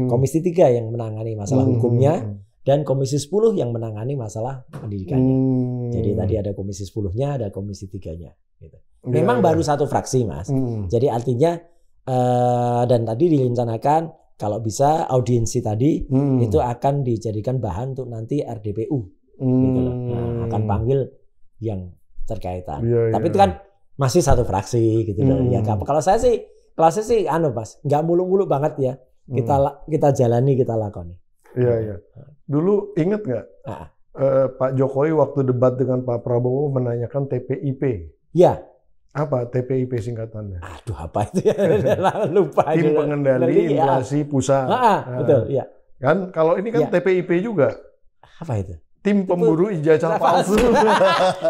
Komisi 3 yang menangani masalah hukumnya dan komisi 10 yang menangani masalah pendidikannya. Jadi tadi ada komisi 10-nya, ada komisi 3-nya gitu. Memang baru satu fraksi, Mas. Jadi artinya dan tadi direncanakan kalau bisa audiensi tadi itu akan dijadikan bahan untuk nanti RDPU gitu loh. Nah, akan panggil yang terkaitan. Tapi itu kan masih satu fraksi gitu loh. Ya kalau saya sih Mas, nggak muluk-muluk banget ya. Kita jalani, kita lakoni. Iya. Dulu inget nggak Pak Jokowi waktu debat dengan Pak Prabowo menanyakan TPIP? Ya. Apa TPIP singkatannya? Aduh, apa itu ya? Lupa. Tim Pengendali Inflasi Pusat. Betul, ya. Kan kalau ini kan TPIP juga. Apa itu? Tim Pemburu Ijazah Palsu.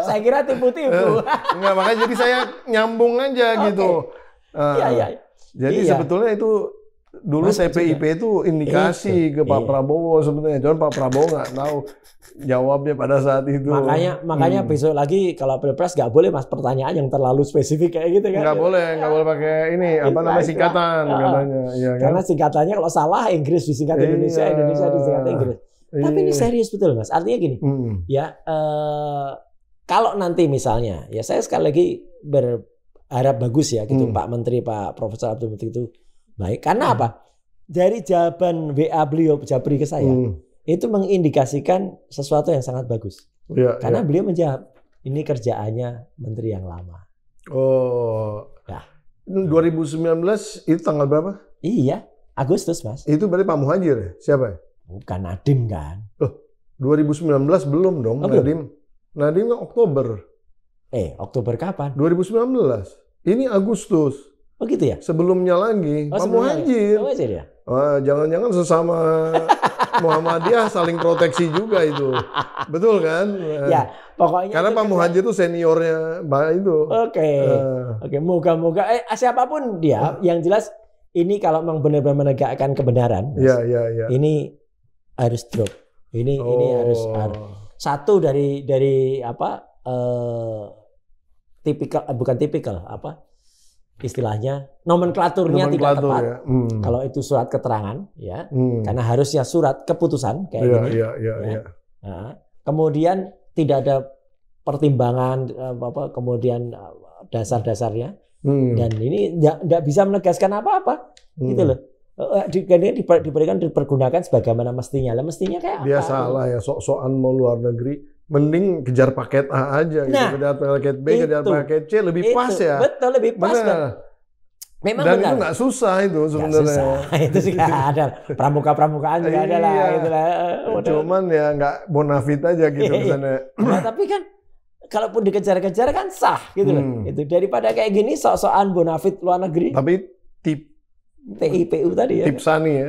Saya kira tipu-tipu. Enggak, makanya jadi saya nyambung aja gitu. Iya. Jadi sebetulnya itu dulu TPIP itu indikasi ke Pak Prabowo sebetulnya. Cuman Pak Prabowo nggak tahu jawabnya pada saat itu. Makanya besok lagi kalau Pilpres nggak boleh Mas pertanyaan yang terlalu spesifik kayak gitu kan. Nggak boleh pakai ini singkatan katanya. Ya, kan? Karena singkatannya kalau salah Inggris disingkat Indonesia disingkat Inggris. Tapi ini serius betul Mas. Artinya gini, ya kalau nanti misalnya, ya saya sekali lagi berharap bagus ya gitu Pak Menteri, Pak Profesor Abdul Muti itu baik. Karena apa? Dari jawaban WA beliau Japri ke saya, itu mengindikasikan sesuatu yang sangat bagus. Karena beliau menjawab, ini kerjaannya Menteri yang lama. Oh. Nah. 2019 itu tanggal berapa? Iya, Agustus Mas. Itu berarti Pak Muhadjir ya? Siapa ya? Bukan Nadiem kan? Loh, 2019 belum dong, Nadiem. Nadiem kan Oktober. Oktober kapan? 2019. Ini Agustus. Oh gitu ya? Sebelumnya lagi, Pak Muhadjir. Oh ya? Jangan-jangan sesama Muhammadiyah saling proteksi juga itu. Betul kan? Ya, pokoknya. Karena Pak Muhadjir itu seniornya Mbak itu. Oke. Moga-moga siapapun dia, yang jelas ini kalau memang benar-benar menegakkan kebenaran. Iya. Ini harus drop. Ini harus satu dari bukan tipikal istilahnya nomenklaturnya tidak tepat. Ya. Kalau itu surat keterangan ya, karena harusnya surat keputusan kayak gini. Iya. Nah, kemudian tidak ada pertimbangan kemudian dasar-dasarnya dan ini tidak bisa menegaskan apa-apa gitu loh. diberikan dipergunakan sebagaimana mestinya. Lah mestinya kayak dia apa? salah ya, sok-sokan mau luar negeri, mending kejar paket A aja gitu. Kejar paket B, kejar paket C, lebih pas ya. Betul, lebih pas. Memang dan benar. itu nggak susah itu sebenarnya. Itu sih nggak ada. Pramuka-pramukaan juga ada lah. Itulah. Cuman ya nggak bonafit aja gitu kesannya. Nah, tapi kan kalaupun dikejar-kejar kan sah gitu loh. Itu daripada kayak gini sok-sokan bonafit luar negeri. Tapi TIPU tadi ya. Tipsani ya.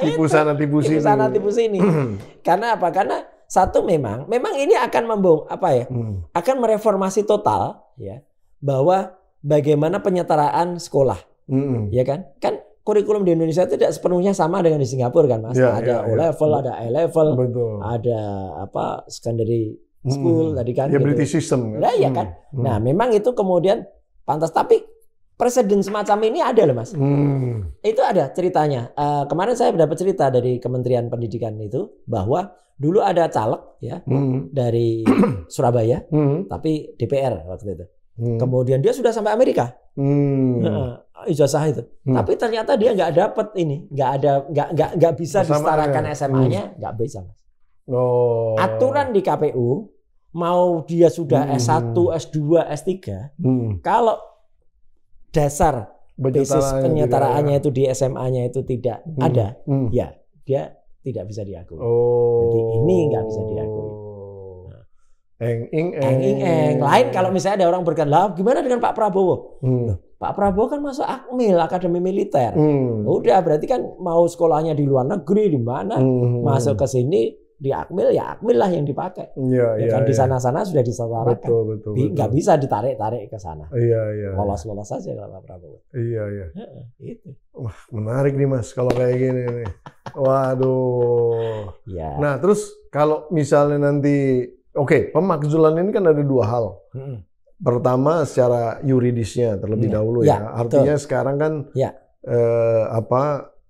Tipu sana tipu sini. Tipu sana tipu sini. Karena apa? Karena satu memang ini akan akan mereformasi total ya, bahwa bagaimana penyetaraan sekolah. Ya kan? Kan kurikulum di Indonesia itu tidak sepenuhnya sama dengan di Singapura kan, Mas. Ada O-level, ada A-level, ada secondary school tadi kan. Ya gitu. British system. Nah, ya kan. Nah, memang itu kemudian pantas, tapi presiden semacam ini ada loh, Mas. Itu ada ceritanya. Kemarin saya dapat cerita dari Kementerian Pendidikan itu bahwa dulu ada caleg ya dari Surabaya, tapi DPR waktu itu. Kemudian dia sudah sampai Amerika, ijazah itu. Tapi ternyata dia nggak dapat ini, nggak bisa disetarakan SMA-nya, nggak bisa, Mas. Aturan di KPU mau dia sudah S1, S2, S3, kalau dasar basis penyetaraannya itu di SMA-nya itu tidak ada, ya dia tidak bisa diakui. Jadi ini nggak bisa diakui. Eng. Lain kalau misalnya ada orang berkata, lah gimana dengan Pak Prabowo? Pak Prabowo kan masuk Akmil, Akademi Militer. Udah berarti kan mau sekolahnya di luar negeri di mana, masuk ke sini di Akmil, ya Akmil lah yang dipakai. Di sana-sana sudah disetarakan. Betul. Nggak bisa ditarik-tarik ke sana. Lolos-lolos saja kalau Pak Prabowo. Itu. Wah, menarik nih Mas kalau kayak gini nih. Waduh. Ya. Nah, terus kalau misalnya nanti pemakzulan ini kan ada dua hal. Pertama secara yuridisnya terlebih dahulu ya. Artinya sekarang kan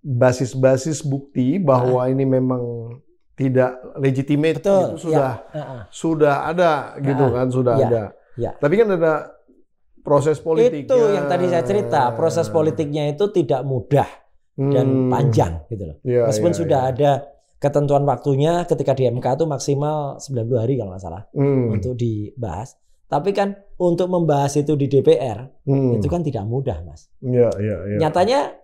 basis-basis bukti bahwa ini memang tidak legitimate itu sudah ada gitu kan, sudah ada. Tapi kan ada proses politiknya. Itu yang tadi saya cerita, proses politiknya itu tidak mudah dan panjang gitu loh. Meskipun sudah ada ketentuan waktunya ketika di MK itu maksimal 90 hari kalau nggak salah untuk dibahas. Tapi kan untuk membahas itu di DPR itu kan tidak mudah, Mas. Nyatanya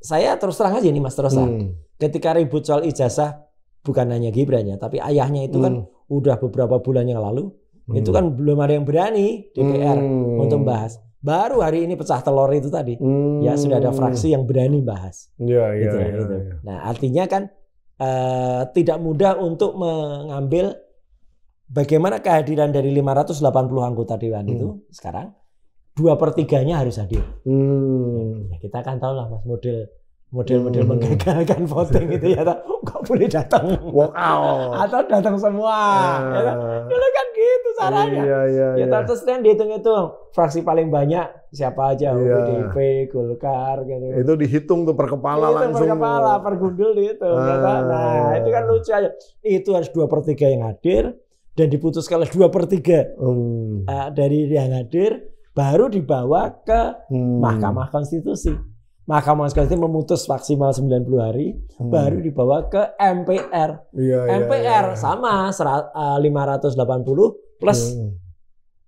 saya terus terang aja nih Mas, terus terang. Ketika ribut soal ijazah, bukan hanya Gibran ya, tapi ayahnya itu kan udah beberapa bulan yang lalu itu kan belum ada yang berani DPR untuk membahas. Baru hari ini pecah telur itu tadi, ya sudah ada fraksi yang berani bahas. Gitu. Nah artinya kan tidak mudah untuk mengambil bagaimana kehadiran dari 580 anggota Dewan itu sekarang 2/3-nya harus hadir. Ya, kita kan tahu lah Mas model menggagalkan voting itu ya, nggak boleh datang walk out atau datang semua. Dulu kan gitu caranya. Terus kan dihitung-hitung fraksi paling banyak siapa aja, PDIP, Golkar gitu. Itu dihitung tuh per kepala langsung. Per kepala, per gundul dihitung. Nah itu kan lucu aja. Itu harus 2/3 yang hadir dan diputuskan oleh 2/3 dari yang hadir, baru dibawa ke Mahkamah Konstitusi. Mahkamah Konstitusi memutus maksimal 90 hari, baru dibawa ke MPR. MPR sama 580 plus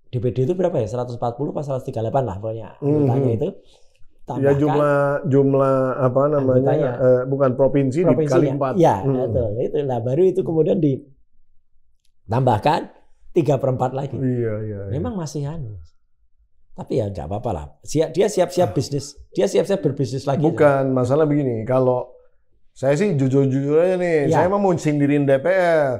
DPD itu berapa ya? 140 pas 138 lah pokoknya anggotanya itu. Ya jumlah apa namanya? Bukan provinsi dikali 4. Ya, betul. Itu lah baru itu kemudian ditambahkan 3/4 lagi. Memang masih tapi ya nggak apa-apa lah. Dia siap-siap bisnis. Dia siap-siap berbisnis lagi. Bukan masalah begini. Kalau saya sih jujur-jujur aja nih. Saya mau singkirin DPR.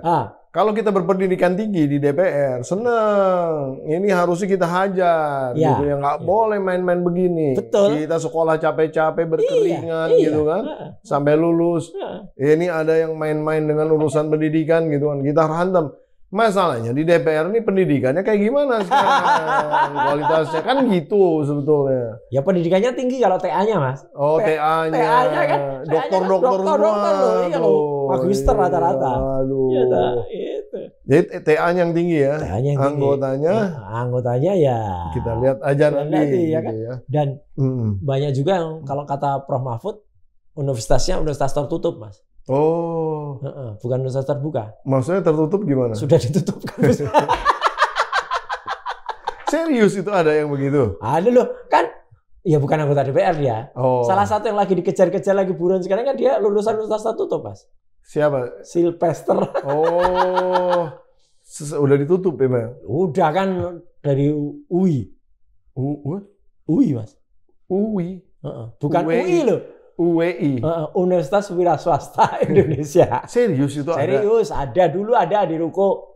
Kalau kita berpendidikan tinggi di DPR, seneng. Ini harusnya kita hajar. Gitu ya nggak boleh main-main begini. Betul. Kita sekolah capek-capek berkeringat gitu kan, sampai lulus. Ini ada yang main-main dengan urusan pendidikan gitu kan. Kita hantam. Masalahnya di DPR ini pendidikannya kayak gimana sekarang? Kualitasnya kan gitu sebetulnya. Ya pendidikannya tinggi kalau TA-nya, Mas. TA-nya. TA-nya kan dokter semua. Iya loh. Magister rata-rata. Aduh. Itu. Jadi TA-nya yang tinggi ya. TA-nya yang tinggi. Anggotanya ya. Kita lihat aja nanti. Ya kan? Ya. Dan banyak juga yang kalau kata Prof Mahfud, universitasnya universitas tertutup, Mas. Oh. Bukan universitas terbuka. Maksudnya tertutup gimana? Sudah ditutup kampus. Serius itu ada yang begitu? Ada loh, kan ya bukan anggota DPR dia. Salah satu yang lagi dikejar-kejar lagi buruan sekarang kan dia lulusan universitas tertutup, Mas. Siapa? Sylvester. Oh. Udah ditutup ya, Bang? Udah kan dari UI. UI, Mas. UI. Bukan UI loh. UWI. Universitas Wira Swasta Indonesia. Serius itu Serius, ada dulu ada di Ruko.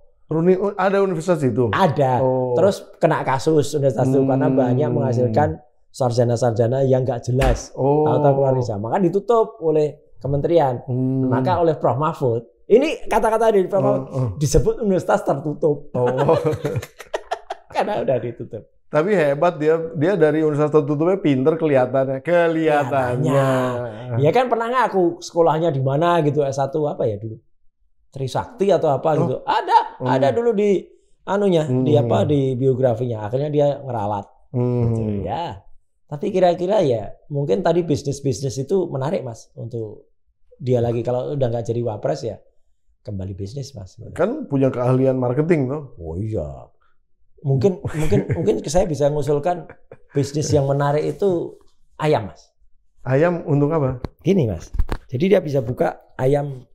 Ada universitas itu? Ada. Terus kena kasus universitas itu karena banyak menghasilkan sarjana-sarjana yang nggak jelas. Tahu-tahu keluar visa. Maka ditutup oleh kementerian. Maka oleh Prof Mahfud. Ini kata-kata dari Prof Mahfud disebut universitas tertutup. Karena udah ditutup. Tapi hebat dia dari universitas tertutupnya pinter kelihatannya. Dia kan pernah ngaku sekolahnya di mana gitu, S1 apa ya dulu? Trisakti atau apa gitu. Ada dulu di di biografinya. Akhirnya dia ngeralat. Gitu, ya. Tapi kira-kira ya mungkin tadi bisnis itu menarik, Mas, untuk dia lagi kalau udah nggak jadi wapres ya kembali bisnis, Mas. Kan punya keahlian marketing tuh. Oh iya. Mungkin saya bisa mengusulkan bisnis yang menarik itu ayam, Mas. Ayam untuk apa? Gini, Mas. Jadi dia bisa buka ayam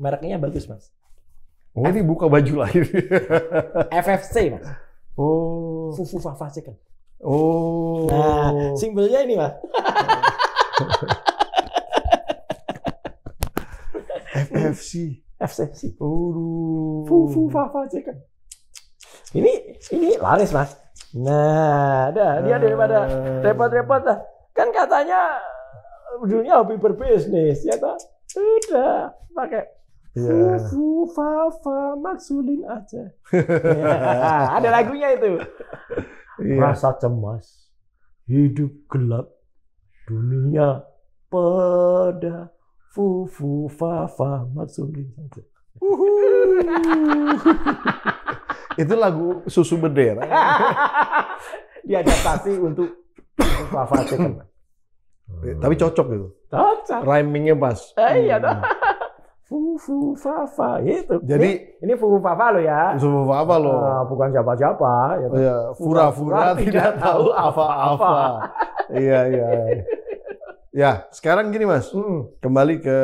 mereknya bagus, Mas. Oh, ini buka baju lahir. FFC, Mas. Oh. Fufu Fafa Chicken. Oh. Nah, simbolnya ini, Mas. FFC. Fufu Fafa Chicken. Ini laris, Mas. Nah, dia daripada repot-repot lah. Kan katanya dunia hobi berbisnis, ya kan? Udah pakai Fufu Fafa Maksulin aja. Ada lagunya itu. Rasa cemas, hidup gelap, dunia pada Fufu Fafa Maksulin aja. Itu lagu Susu Bendera. Diadaptasi untuk Fufu Fafa Chicken. Tapi cocok gitu. Cocok. Rhymingnya pas. Iya dong. Fufu Fafa itu. Jadi ini Fufu Fafa lo ya. Fufu Fafa lo. Bukan siapa-siapa. Ya, Fura-fura tidak tahu apa-apa. Iya. Ya, sekarang gini, Mas. Kembali ke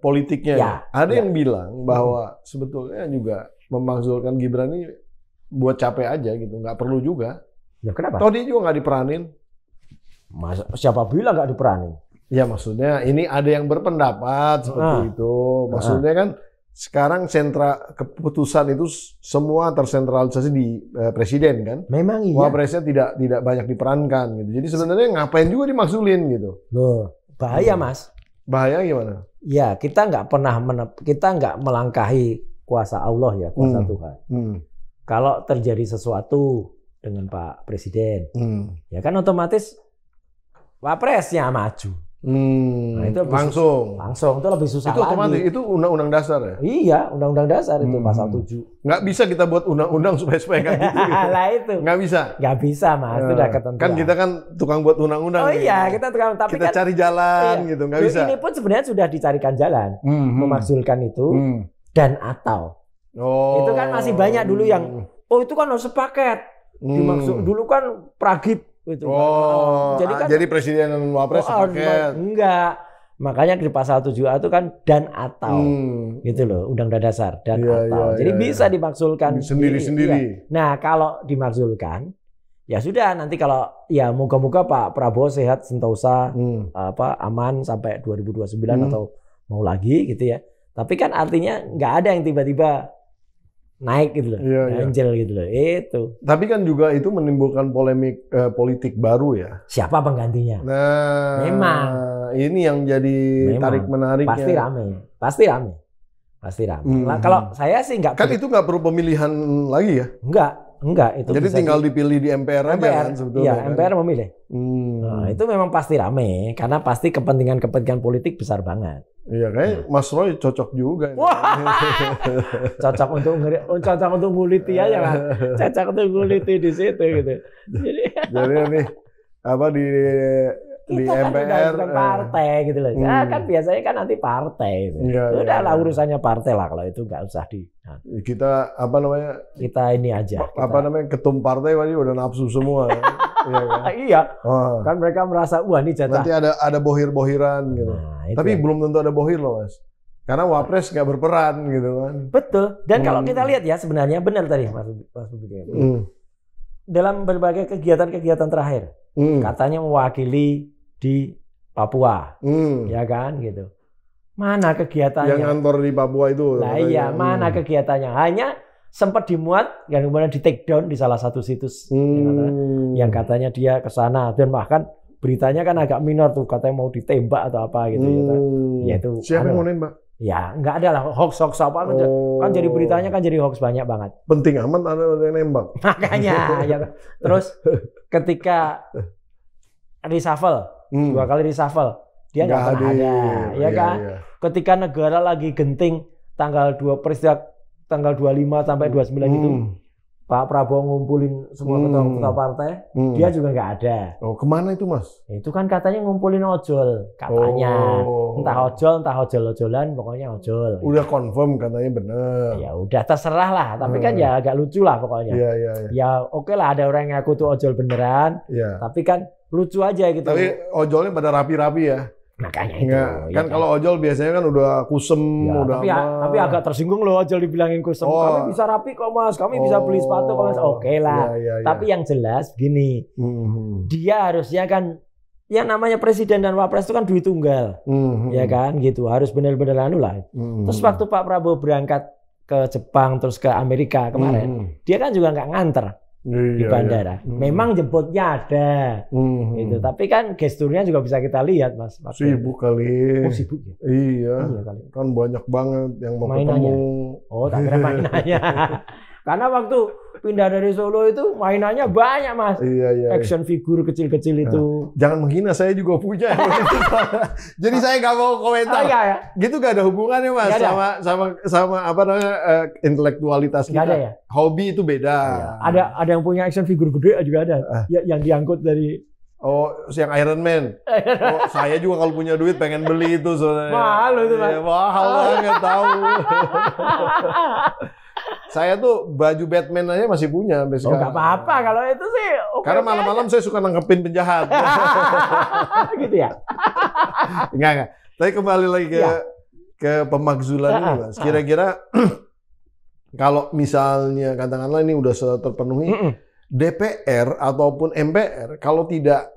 politiknya. Ya. Ada yang bilang bahwa sebetulnya juga memakzulkan Gibran ini buat capek aja gitu, nggak perlu juga. Ya kenapa? Toh dia juga nggak diperanin. Siapa bilang nggak diperanin? Ya maksudnya ini ada yang berpendapat seperti itu. Maksudnya kan sekarang sentra keputusan itu semua tersentralisasi di presiden kan. Memang iya. Wapresnya tidak banyak diperankan gitu. Jadi sebenarnya ngapain juga dimakzulin gitu. Loh, bahaya Mas. Bahaya gimana? Ya kita nggak melangkahi kuasa Allah ya, kuasa Tuhan. Kalau terjadi sesuatu dengan Pak Presiden, ya kan otomatis wapresnya maju. Nah, itu langsung itu lebih susah itu lagi. Otomatis itu undang-undang dasar ya? Iya, undang-undang dasar itu pasal 7. Nggak bisa kita buat undang-undang supaya kayak gitu. Lah itu. Nggak bisa. Nggak bisa, Mas. Itu udah ketentuan. Kan kita kan tukang buat undang-undang. Oh iya, kita tukang, tapi kita kan cari jalan gitu, nggak bisa. Ini pun sebenarnya sudah dicarikan jalan. Memakzulkan itu dan atau. Itu kan masih banyak dulu yang itu kan harus sepaket. Dimaksud dulu kan pragip gitu. Jadi presiden dan wapres sepaket. Enggak. Makanya di pasal 7A itu kan dan atau gitu loh, undang-undang dasar dan atau. Jadi bisa dimakzulkan sendiri-sendiri. Nah, kalau dimakzulkan ya sudah, nanti kalau ya moga-moga Pak Prabowo sehat sentosa aman sampai 2029 atau mau lagi gitu ya. Tapi kan artinya nggak ada yang tiba-tiba naik gitu loh, anjel gitu loh. Itu. Tapi kan juga itu menimbulkan polemik politik baru ya. Siapa penggantinya? Nah, memang ini yang jadi tarik menariknya. Pasti rame. Nah, kalau saya sih nggak. Kan itu nggak perlu pemilihan lagi ya? Enggak. Itu jadi tinggal dipilih di MPR aja kan sebetulnya. Iya, kan? MPR memilih. Nah, itu memang pasti rame karena pasti kepentingan politik besar banget. Iya, kayak Mas Roy cocok juga. Cocok untuk nguliti aja kan. Cocok untuk nguliti di situ gitu. Jadi nih apa di MPR bukan partai gitu loh. Kan biasanya kan nanti partai gitu. Udahlah urusannya partai lah kalau itu nggak usah di. Kita apa namanya? Kita ini aja. Apa namanya? Ketum partai tadi udah nafsu semua. Iya kan? Iya. Kan mereka merasa wah ini jatah. Nanti ada bohir-bohiran gitu. Tapi belum tentu ada bohir loh, Mas. Karena Wapres nggak berperan gitu kan. Betul. Dan kalau kita lihat ya sebenarnya benar tadi Mas Budi. Dalam berbagai kegiatan-kegiatan terakhir, katanya mewakili di Papua, ya kan gitu. Mana kegiatannya? Yang kantor di Papua itu. Lah iya, mana kegiatannya? Hanya sempat dimuat, dan kemudian di take down di salah satu situs yang katanya dia ke sana, dan bahkan beritanya kan agak minor tuh, katanya mau ditembak atau apa gitu. Ya itu. Siapa yang mau nembak? Ya nggak ada lah hoax apa kan jadi beritanya kan jadi hoax banyak banget. Penting amat ada yang nembak. Makanya ya. Terus ketika reshuffle 2 kali reshuffle dia nggak pernah ada, ya kan? Iya. Ketika negara lagi genting tanggal 25 sampai 29 itu Pak Prabowo ngumpulin semua ketua partai, dia juga nggak ada. Oh, kemana itu Mas? Itu kan katanya ngumpulin ojol, katanya. Entah ojol-ojolan, pokoknya ojol. Udah confirm katanya bener. Ya udah terserah lah, tapi kan ya agak lucu lah pokoknya. Iya. Ya oke lah ada orang yang ngaku tuh ojol beneran, tapi kan lucu aja gitu. Tapi ojolnya pada rapi-rapi ya. Makanya itu. Kan kalau ojol biasanya kan udah kusem, tapi agak tersinggung loh ojol dibilangin kusem. Kami bisa rapi kok Mas, kami bisa beli sepatu kok Mas. Oke lah. Tapi yang jelas gini, dia harusnya kan yang namanya presiden dan wapres itu kan duit tunggal, ya kan gitu. Harus benar-benar anu lah. Terus waktu Pak Prabowo berangkat ke Jepang terus ke Amerika kemarin, dia kan juga nggak nganter. Di bandara. Memang jemputnya ada. Gitu. Tapi kan gesturnya juga bisa kita lihat, Mas. Sibuk kali. Oh, sibuk ya? Iya kali. Kan banyak banget yang mau mainannya. Ketemu. Oh, tak kira mainannya. Karena waktu pindah dari Solo itu mainannya banyak, Mas. Iya. Action figure kecil-kecil itu. Jangan menghina, saya juga punya. Jadi saya nggak mau komentar. Ya. Gitu gak ada hubungannya Mas sama apa namanya intelektualitas kita. Ada ya? Hobi itu beda. Ada yang punya action figure gede juga ada. Yang diangkut dari yang Iron Man. Saya juga kalau punya duit pengen beli itu soalnya. Mahal itu, Mas. Mahal banget tahu. Saya tuh baju Batman aja masih punya sampai sekarang. Nggak apa-apa kalau itu sih. Karena malam-malam saya suka nangkepin penjahat. Gitu ya? Enggak. Tapi kembali lagi ke pemakzulan ini, Mas. Kira-kira kalau misalnya katakanlah ini udah terpenuhi, DPR ataupun MPR kalau tidak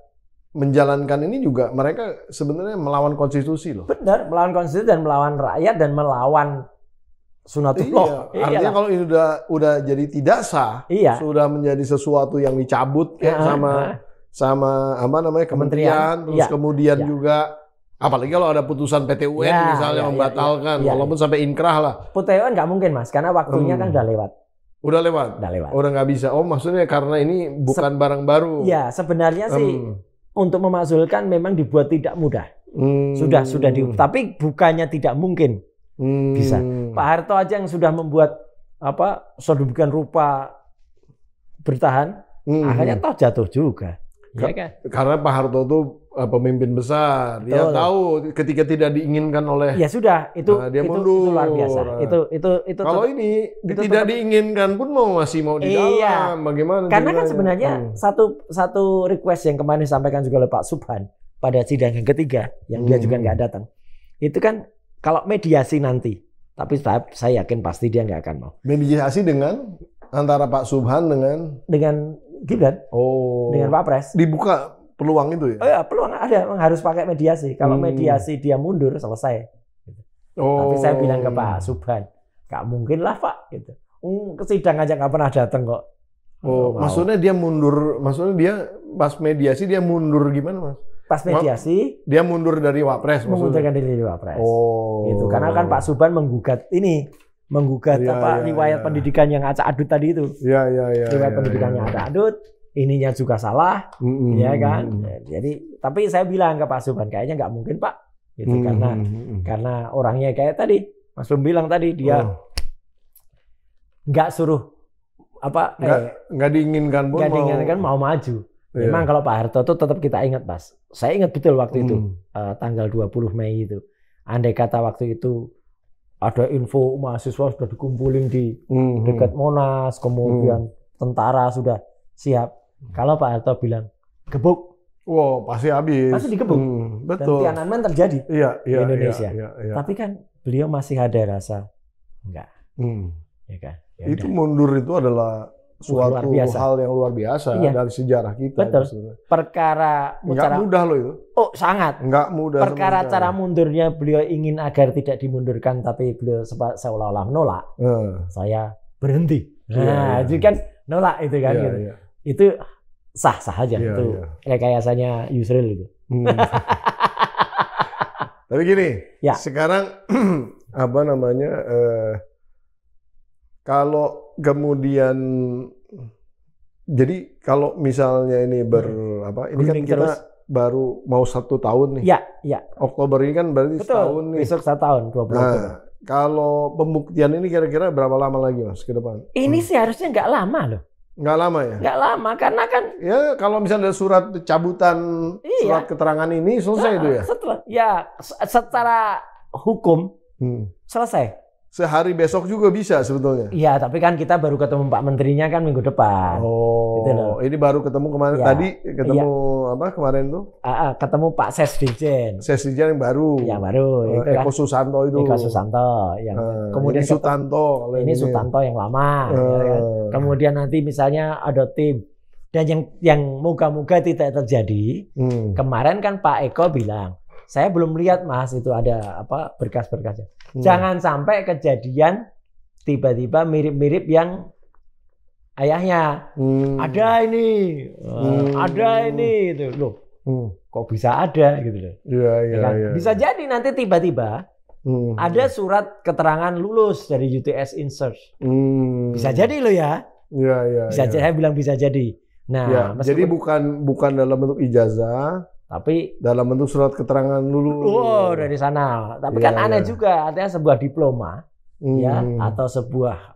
menjalankan ini juga mereka sebenarnya melawan konstitusi loh. Benar, melawan konstitusi dan melawan rakyat dan melawan sunatullah. Artinya kalau ini udah jadi tidak sah, sudah menjadi sesuatu yang dicabut sama apa namanya kementerian, terus kemudian juga apalagi kalau ada putusan PT UN misalnya membatalkan, walaupun sampai inkrah lah. PT UN nggak mungkin Mas, karena waktunya kan udah lewat. Udah lewat. Udah nggak bisa. Oh maksudnya karena ini bukan barang baru. Ya sebenarnya sih untuk memakzulkan memang dibuat tidak mudah. Sudah tapi bukannya tidak mungkin. Bisa. Pak Harto aja yang sudah membuat sedemikian rupa bertahan, akhirnya toh jatuh juga. Ya kan? Karena Pak Harto itu pemimpin besar. Betul. Dia tahu ketika tidak diinginkan oleh. Ya sudah, itu mundur. Itu luar biasa. Itu kalau ini tidak diinginkan pun masih mau di dalam. Bagaimana? Karena kan sebenarnya satu request yang kemarin disampaikan juga oleh Pak Subhan pada sidang yang ketiga, yang dia juga nggak datang. Itu kan kalau mediasi nanti, tapi saya yakin pasti dia nggak akan mau. Mediasi dengan antara Pak Subhan dengan Gibran, dengan Pak Pres. Dibuka peluang itu ya? Oh ya, peluang ada, harus pakai mediasi. Kalau mediasi dia mundur, selesai. Tapi saya bilang ke Pak Subhan, nggak mungkin lah Pak. Gitu. Sidang aja nggak pernah datang kok. Maksudnya dia mundur, maksudnya dia pas mediasi dia mundur gimana Mas? Pas mediasi dia mundur dari Wapres, mengundurkan diri dari Wapres. Gitu. Karena kan Pak Subhan menggugat riwayat pendidikan yang acak adut tadi itu. Riwayat pendidikannya acak adut, ininya juga salah, ya kan. Jadi tapi saya bilang ke Pak Subhan kayaknya nggak mungkin Pak gitu karena orangnya kayak tadi Mas Brum bilang tadi dia nggak suruh apa nggak diinginkan pun mau maju. Memang kalau Pak Harto itu tetap kita ingat, Mas. Saya ingat betul waktu itu tanggal 20 Mei itu. Andai kata waktu itu ada info mahasiswa sudah dikumpulin di dekat Monas, kemudian tentara sudah siap. Kalau Pak Harto bilang gebuk, wow, pasti habis. Pasti digebuk. Betul. Dan Tiananmen terjadi di Indonesia. Iya. Tapi kan beliau masih ada rasa enggak. Ya kan? Ya itu mundur itu adalah suatu hal yang luar biasa dari sejarah kita. Betul. Perkara nggak mudah loh itu. Oh, sangat. Nggak mudah. Perkara cara mundurnya beliau ingin agar tidak dimundurkan, tapi beliau seolah-olah menolak. Saya berhenti. Nah, itu kan nolak itu kan. Gitu. Itu sah-sah aja itu rekayasanya Yusril itu. Tapi gini, sekarang apa namanya? Kalau kemudian jadi kalau misalnya ini ini kan kita baru mau 1 tahun nih. Iya. Oktober ini kan berarti setahun nih. Besok 1 tahun, 20 Oktober. Kalau pembuktian ini kira-kira berapa lama lagi, Mas, ke depan? Ini sih harusnya nggak lama loh. Nggak lama ya? Nggak lama karena kan. Ya kalau misalnya ada surat cabutan surat keterangan ini selesai itu ya. Secara hukum selesai. Sehari besok juga bisa sebetulnya. Iya, tapi kan kita baru ketemu Pak Menterinya kan minggu depan. Oh, gitu loh. Ini baru ketemu kemarin tadi apa kemarin tuh? Ketemu Pak Sesdijen. Sesdijen yang baru. Yang baru. Eko Susanto itu. Eko Susanto. Yang kemudian ini Sutanto. Ini Sutanto yang lama. Ya kan? Kemudian nanti misalnya ada tim. Dan yang moga-moga tidak terjadi. Kemarin kan Pak Eko bilang, saya belum lihat, Mas, itu ada apa berkas-berkasnya. Jangan sampai kejadian tiba-tiba mirip-mirip yang ayahnya. Ada ini itu loh. Kok bisa ada gitu loh. Iya. Bisa jadi nanti tiba-tiba ada surat keterangan lulus dari UTS Insert. Bisa jadi loh ya. Iya. Bisa saya bilang bisa jadi. Nah, jadi bukan dalam bentuk ijazah, tapi dalam bentuk surat keterangan lulus. Oh, dari sana. Tapi kan aneh juga, artinya sebuah diploma ya atau sebuah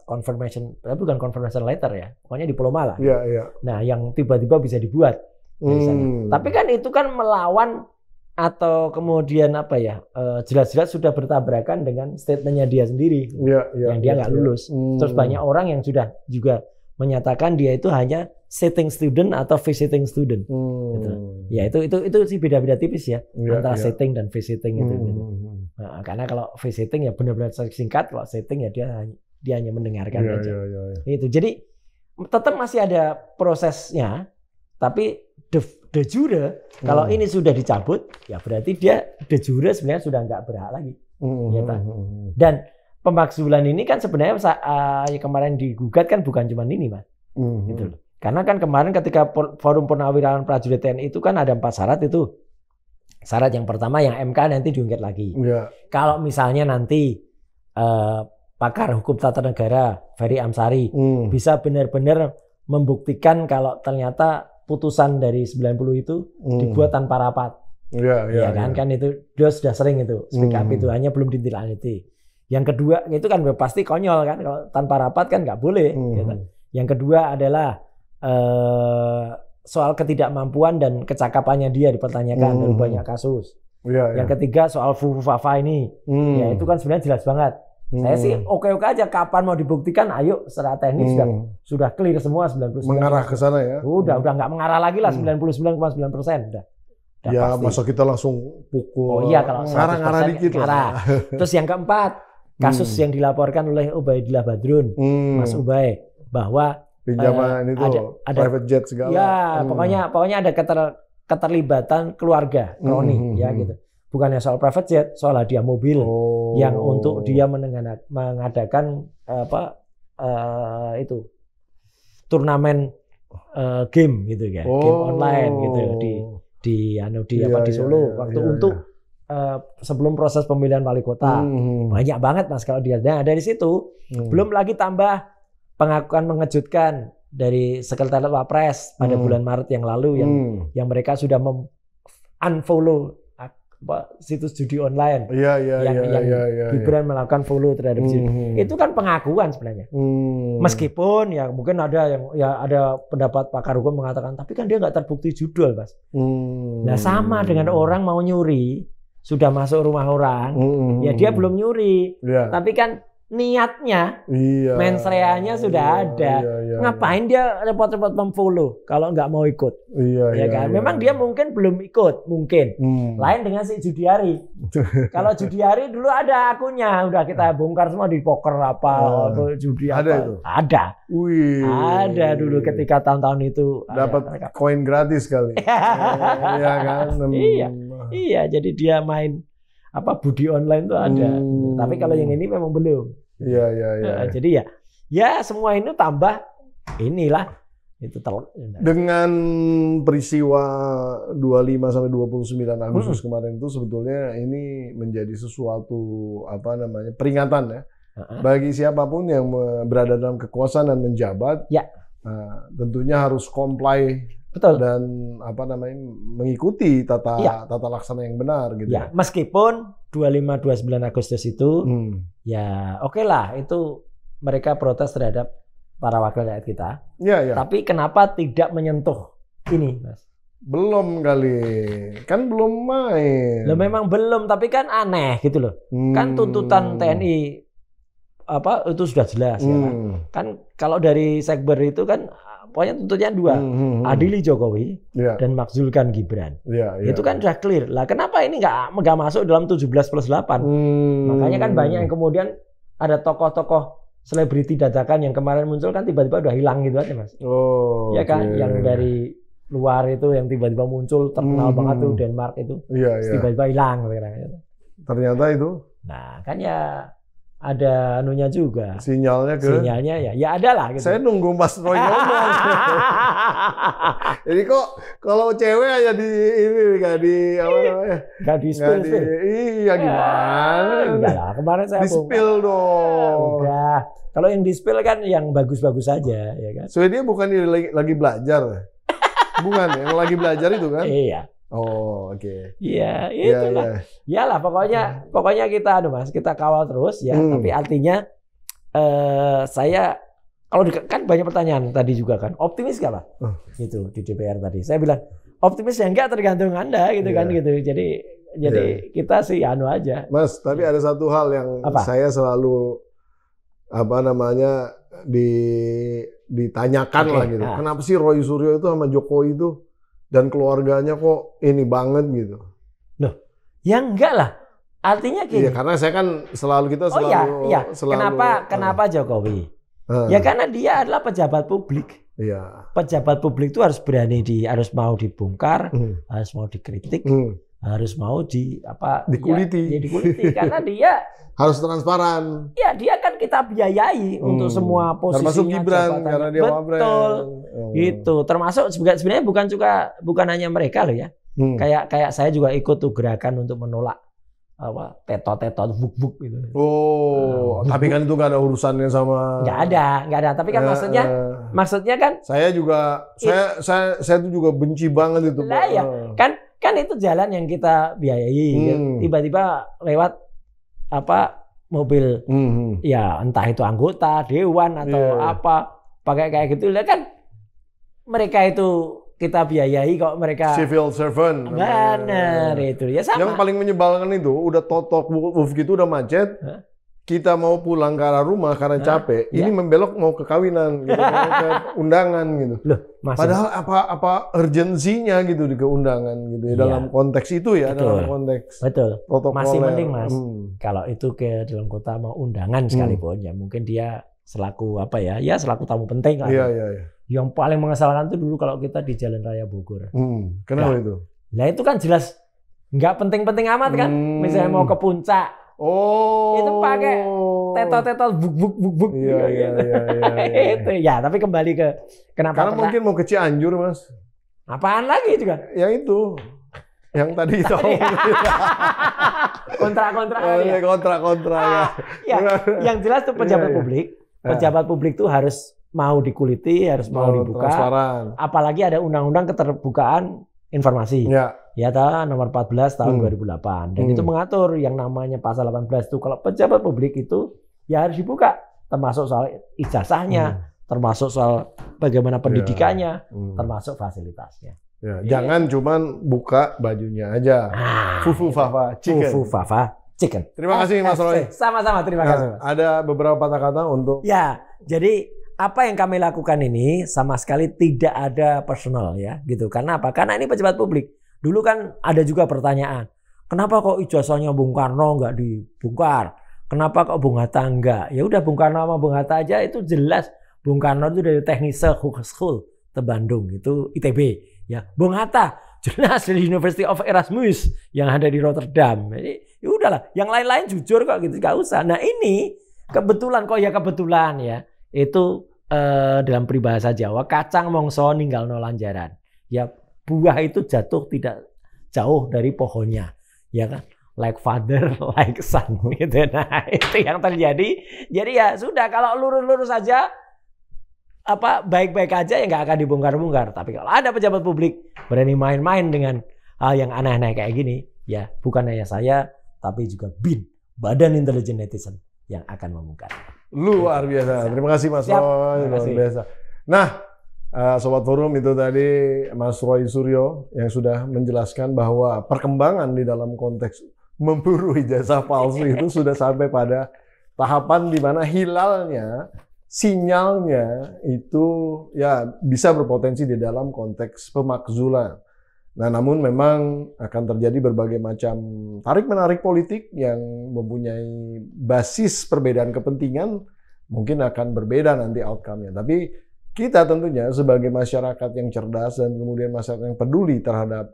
confirmation, tapi bukan confirmation letter ya. Pokoknya diploma lah. Iya. Nah, yang tiba-tiba bisa dibuat dari sana. Tapi kan itu kan melawan atau kemudian apa ya? Jelas-jelas sudah bertabrakan dengan statementnya dia sendiri. Yang dia nggak lulus. Terus banyak orang yang sudah juga menyatakan dia itu hanya sitting student atau visiting student. Gitu. Ya itu sih beda-beda tipis ya antara sitting dan visiting itu. Gitu. Nah, karena kalau visiting ya benar-benar singkat, kalau sitting ya dia hanya mendengarkan aja. Itu. Jadi tetap masih ada prosesnya, tapi de jure kalau ini sudah dicabut, ya berarti dia de jure sebenarnya sudah nggak berhak lagi. Dan pemakzulan ini kan sebenarnya kemarin digugat kan bukan cuma ini, Mas. Gitu loh. Karena kan kemarin ketika forum purnawirawan prajurit TNI itu kan ada 4 syarat itu. Syarat yang pertama yang MK nanti diungkit lagi. Kalau misalnya nanti pakar hukum tata negara Ferry Amsari bisa benar-benar membuktikan kalau ternyata putusan dari 90 itu dibuat tanpa rapat. Iya kan? Kan itu dia sudah sering itu speak up itu, hanya belum ditindaklanjuti. Yang kedua itu kan pasti konyol kan, kalau tanpa rapat kan nggak boleh. Gitu. Yang kedua adalah soal ketidakmampuan dan kecakapannya dia dipertanyakan dari banyak kasus. Yang ketiga soal Fufafa ini, ya itu kan sebenarnya jelas banget. Saya sih oke-oke aja, kapan mau dibuktikan, ayo secara teknis sudah clear semua 99%. Mengarah ke sana ya? Udah nggak mengarah lagi lah 99,9%. Udah ya pasti. Masa kita langsung pukul. Oh iya, kalau ngarah dikit lah. Terus yang keempat, kasus yang dilaporkan oleh Ubaidillah Badrun, Mas Ubay, bahwa pinjaman itu ada private jet segala. Ya, pokoknya ada keterlibatan keluarga kroni ya gitu. Bukannya soal private jet, soal hadiah mobil yang untuk dia mengadakan itu turnamen game gitu ya, game online gitu di Solo waktu untuk sebelum proses pemilihan wali kota. Banyak banget, Mas, kalau dia. Nah, dari situ belum lagi tambah pengakuan mengejutkan dari Sekretariat Wapres pada bulan Maret yang lalu yang mereka sudah unfollow situs judi online. Iya. Gibran melakukan follow terhadap judi. Itu kan pengakuan sebenarnya. Meskipun ya mungkin ada yang ya ada pendapat pakar hukum mengatakan tapi kan dia nggak terbukti judul, Mas. Nah sama dengan orang mau nyuri sudah masuk rumah orang, ya dia belum nyuri, tapi kan niatnya, mens reanya sudah ada. Ngapain dia repot-repot memfollow kalau nggak mau ikut? Ya kan? Memang dia mungkin belum ikut, mungkin. Lain dengan si Judiari. Kalau Judiari dulu ada akunnya, udah kita bongkar semua di poker apa, judi ada apa. itu? Ada. Ada dulu ketika tahun-tahun itu. Dapat koin gratis kali. Iya kan? Iya, jadi dia main budi online tuh ada. Tapi kalau yang ini memang belum. Iya. Jadi ya semua ini tambah inilah itu dengan peristiwa 25 sampai 29 Agustus kemarin itu sebetulnya ini menjadi sesuatu peringatan ya bagi siapapun yang berada dalam kekuasaan dan menjabat. Tentunya harus comply. Betul. Dan mengikuti tata laksana yang benar gitu. Ya, meskipun 25-29 Agustus itu ya oke lah itu mereka protes terhadap para wakil rakyat kita. Tapi kenapa tidak menyentuh ini, Mas? Belum kali. Kan belum main. Loh, memang belum, tapi kan aneh gitu loh. Kan tuntutan TNI itu sudah jelas ya kan. Kan kalau dari Sekber itu kan pokoknya tuntutnya dua, adili Jokowi dan makzulkan Gibran. Itu kan sudah clear. Lah kenapa ini nggak masuk dalam 17+8? Makanya kan banyak yang kemudian ada tokoh-tokoh selebriti dadakan yang kemarin muncul kan tiba-tiba udah hilang gitu aja, Mas. Ya kan, yang dari luar itu yang tiba-tiba muncul terkenal banget tuh Denmark itu, tiba-tiba hilang. Ternyata itu. Nah kan ya ada anunya juga. Sinyalnya ya ada lah gitu. Saya nunggu Mas Roy ngomong. Jadi kok kalau cewek aja di ini enggak di apa namanya? Enggak di spill. Iya gimana? Enggak lah, kemarin saya di spill dong. Udah. Kalau yang di spill kan yang bagus-bagus aja ya kan. So dia bukan lagi belajar. Bukan, yang lagi belajar itu kan? Iya. Oh, oke. Iya, itulah. Iyalah pokoknya kita Mas, kita kawal terus ya, tapi artinya saya kalau kan banyak pertanyaan tadi juga kan. Optimis enggak, Pak? Gitu di DPR tadi. Saya bilang, optimis ya enggak tergantung Anda gitu kan gitu. Jadi kita sih aja. Mas, tapi ada satu hal yang saya selalu ditanyakan lah gitu. Kenapa sih Roy Suryo itu sama Jokowi itu dan keluarganya kok ini banget gitu? Loh, ya enggak lah. Artinya gini. Iya, karena saya kan selalu Kenapa Jokowi? Ya karena dia adalah pejabat publik. Iya. Pejabat publik itu harus berani harus mau dibongkar, harus mau dikritik, harus mau dikuliti. Dikuliti karena dia harus transparan. Ya, dia kan kita biayai untuk semua posisinya. Termasuk Gibran karena dia wapres. Betul. Gitu. Termasuk sebenarnya bukan hanya mereka loh ya. Kayak saya juga ikut tuh gerakan untuk menolak tetot buk gitu. Tapi kan itu nggak ada urusannya sama. Nggak ada. Tapi kan maksudnya kan. Saya tuh juga benci banget itu. Lah ya, kan itu jalan yang kita biayai. Tiba-tiba lewat mobil, ya entah itu anggota dewan atau pakai kayak gitu. Lah kan mereka itu kita biayai kok mereka civil servant. Benar itu ya sama. Yang paling menyebalkan itu udah totok gitu udah macet. Kita mau pulang ke arah rumah karena capek. Ini membelok mau ke kawinan gitu, ke undangan gitu. Loh, padahal apa urgensinya gitu di keundangan gitu ya, dalam konteks itu ya. Betul. Dalam konteks protokol. Masih penting Mas. Kalau itu ke dalam kota mau undangan sekalipun ya mungkin dia selaku selaku tamu penting lah. Iya. Yang paling mengesalkan itu dulu kalau kita di Jalan Raya Bogor. Kenapa itu? Lah itu kan jelas nggak penting-penting amat kan. Misalnya mau ke puncak. Itu pakai tetot buk. Iya. Itu ya, tapi kembali ke kenapa? Karena mungkin mau ke Cianjur, Mas. Apaan lagi juga? Yang itu. Yang tadi itu. Kontrak. Ya. Yang jelas tuh pejabat publik. Pejabat publik tuh harus mau dikuliti, harus mau dibuka. Transparan. Apalagi ada undang-undang keterbukaan Informasi. Ya nomor 14 tahun 2008. Dan itu mengatur yang namanya pasal 18 itu kalau pejabat publik itu ya harus dibuka, termasuk soal ijazahnya, termasuk soal bagaimana pendidikannya, termasuk fasilitasnya. Ya, jangan cuman buka bajunya aja. Fufu Fafa Chicken. Fufu Fafa Chicken. Terima kasih Mas Roy. Sama-sama, terima kasih. Ada beberapa kata-kata untuk. Ya, jadi apa yang kami lakukan ini sama sekali tidak ada personal ya, gitu. Karena apa? Karena ini pejabat publik. Dulu kan ada juga pertanyaan, kenapa kok ijazahnya Bung Karno nggak dibongkar? Kenapa kok Bung Hatta enggak? Ya udah Bung Karno sama Bung Hatta aja itu jelas. Bung Karno itu dari Technische Hochschule di Bandung, itu ITB. Ya, Bung Hatta jelas dari University of Erasmus yang ada di Rotterdam. Jadi ya udahlah, yang lain-lain jujur kok gitu, nggak usah. Nah ini kebetulan ya. Itu dalam peribahasa Jawa, kacang mongso ninggal no lanjaran. Ya buah itu jatuh tidak jauh dari pohonnya, ya kan? Like father, like son, gitu. Nah itu yang terjadi. Jadi ya sudah, kalau lurus-lurus saja, baik-baik aja ya nggak akan dibongkar-bongkar. Tapi kalau ada pejabat publik berani main-main dengan hal yang aneh-aneh kayak gini, ya bukan hanya saya, tapi juga BIN, Badan Intelijen Netizen, yang akan membongkar. Luar biasa. Terima kasih Mas Roy. Luar biasa. Nah, Sobat Forum, itu tadi Mas Roy Suryo yang sudah menjelaskan bahwa perkembangan di dalam konteks memburu ijazah palsu itu sudah sampai pada tahapan di mana hilalnya, sinyalnya itu ya bisa berpotensi di dalam konteks pemakzulan. Nah, namun memang akan terjadi berbagai macam tarik-menarik politik yang mempunyai basis perbedaan kepentingan, mungkin akan berbeda nanti outcome-nya. Tapi kita tentunya sebagai masyarakat yang cerdas dan kemudian masyarakat yang peduli terhadap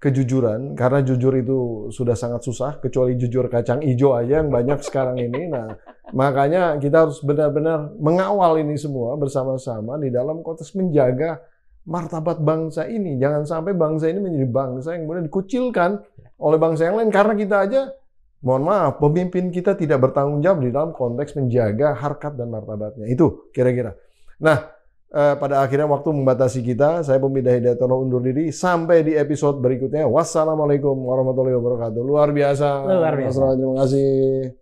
kejujuran, karena jujur itu sudah sangat susah, kecuali jujur kacang hijau aja yang banyak sekarang ini. Nah, makanya kita harus benar-benar mengawal ini semua bersama-sama di dalam konteks menjaga martabat bangsa ini. Jangan sampai bangsa ini menjadi bangsa yang kemudian dikucilkan oleh bangsa yang lain karena kita aja, mohon maaf, pemimpin kita tidak bertanggung jawab di dalam konteks menjaga harkat dan martabatnya. Itu kira-kira. Nah, pada akhirnya waktu membatasi kita, saya Pembida Hidayatullah undur diri. Sampai di episode berikutnya. Wassalamualaikum warahmatullahi wabarakatuh. Luar biasa. Luar biasa. Terima kasih.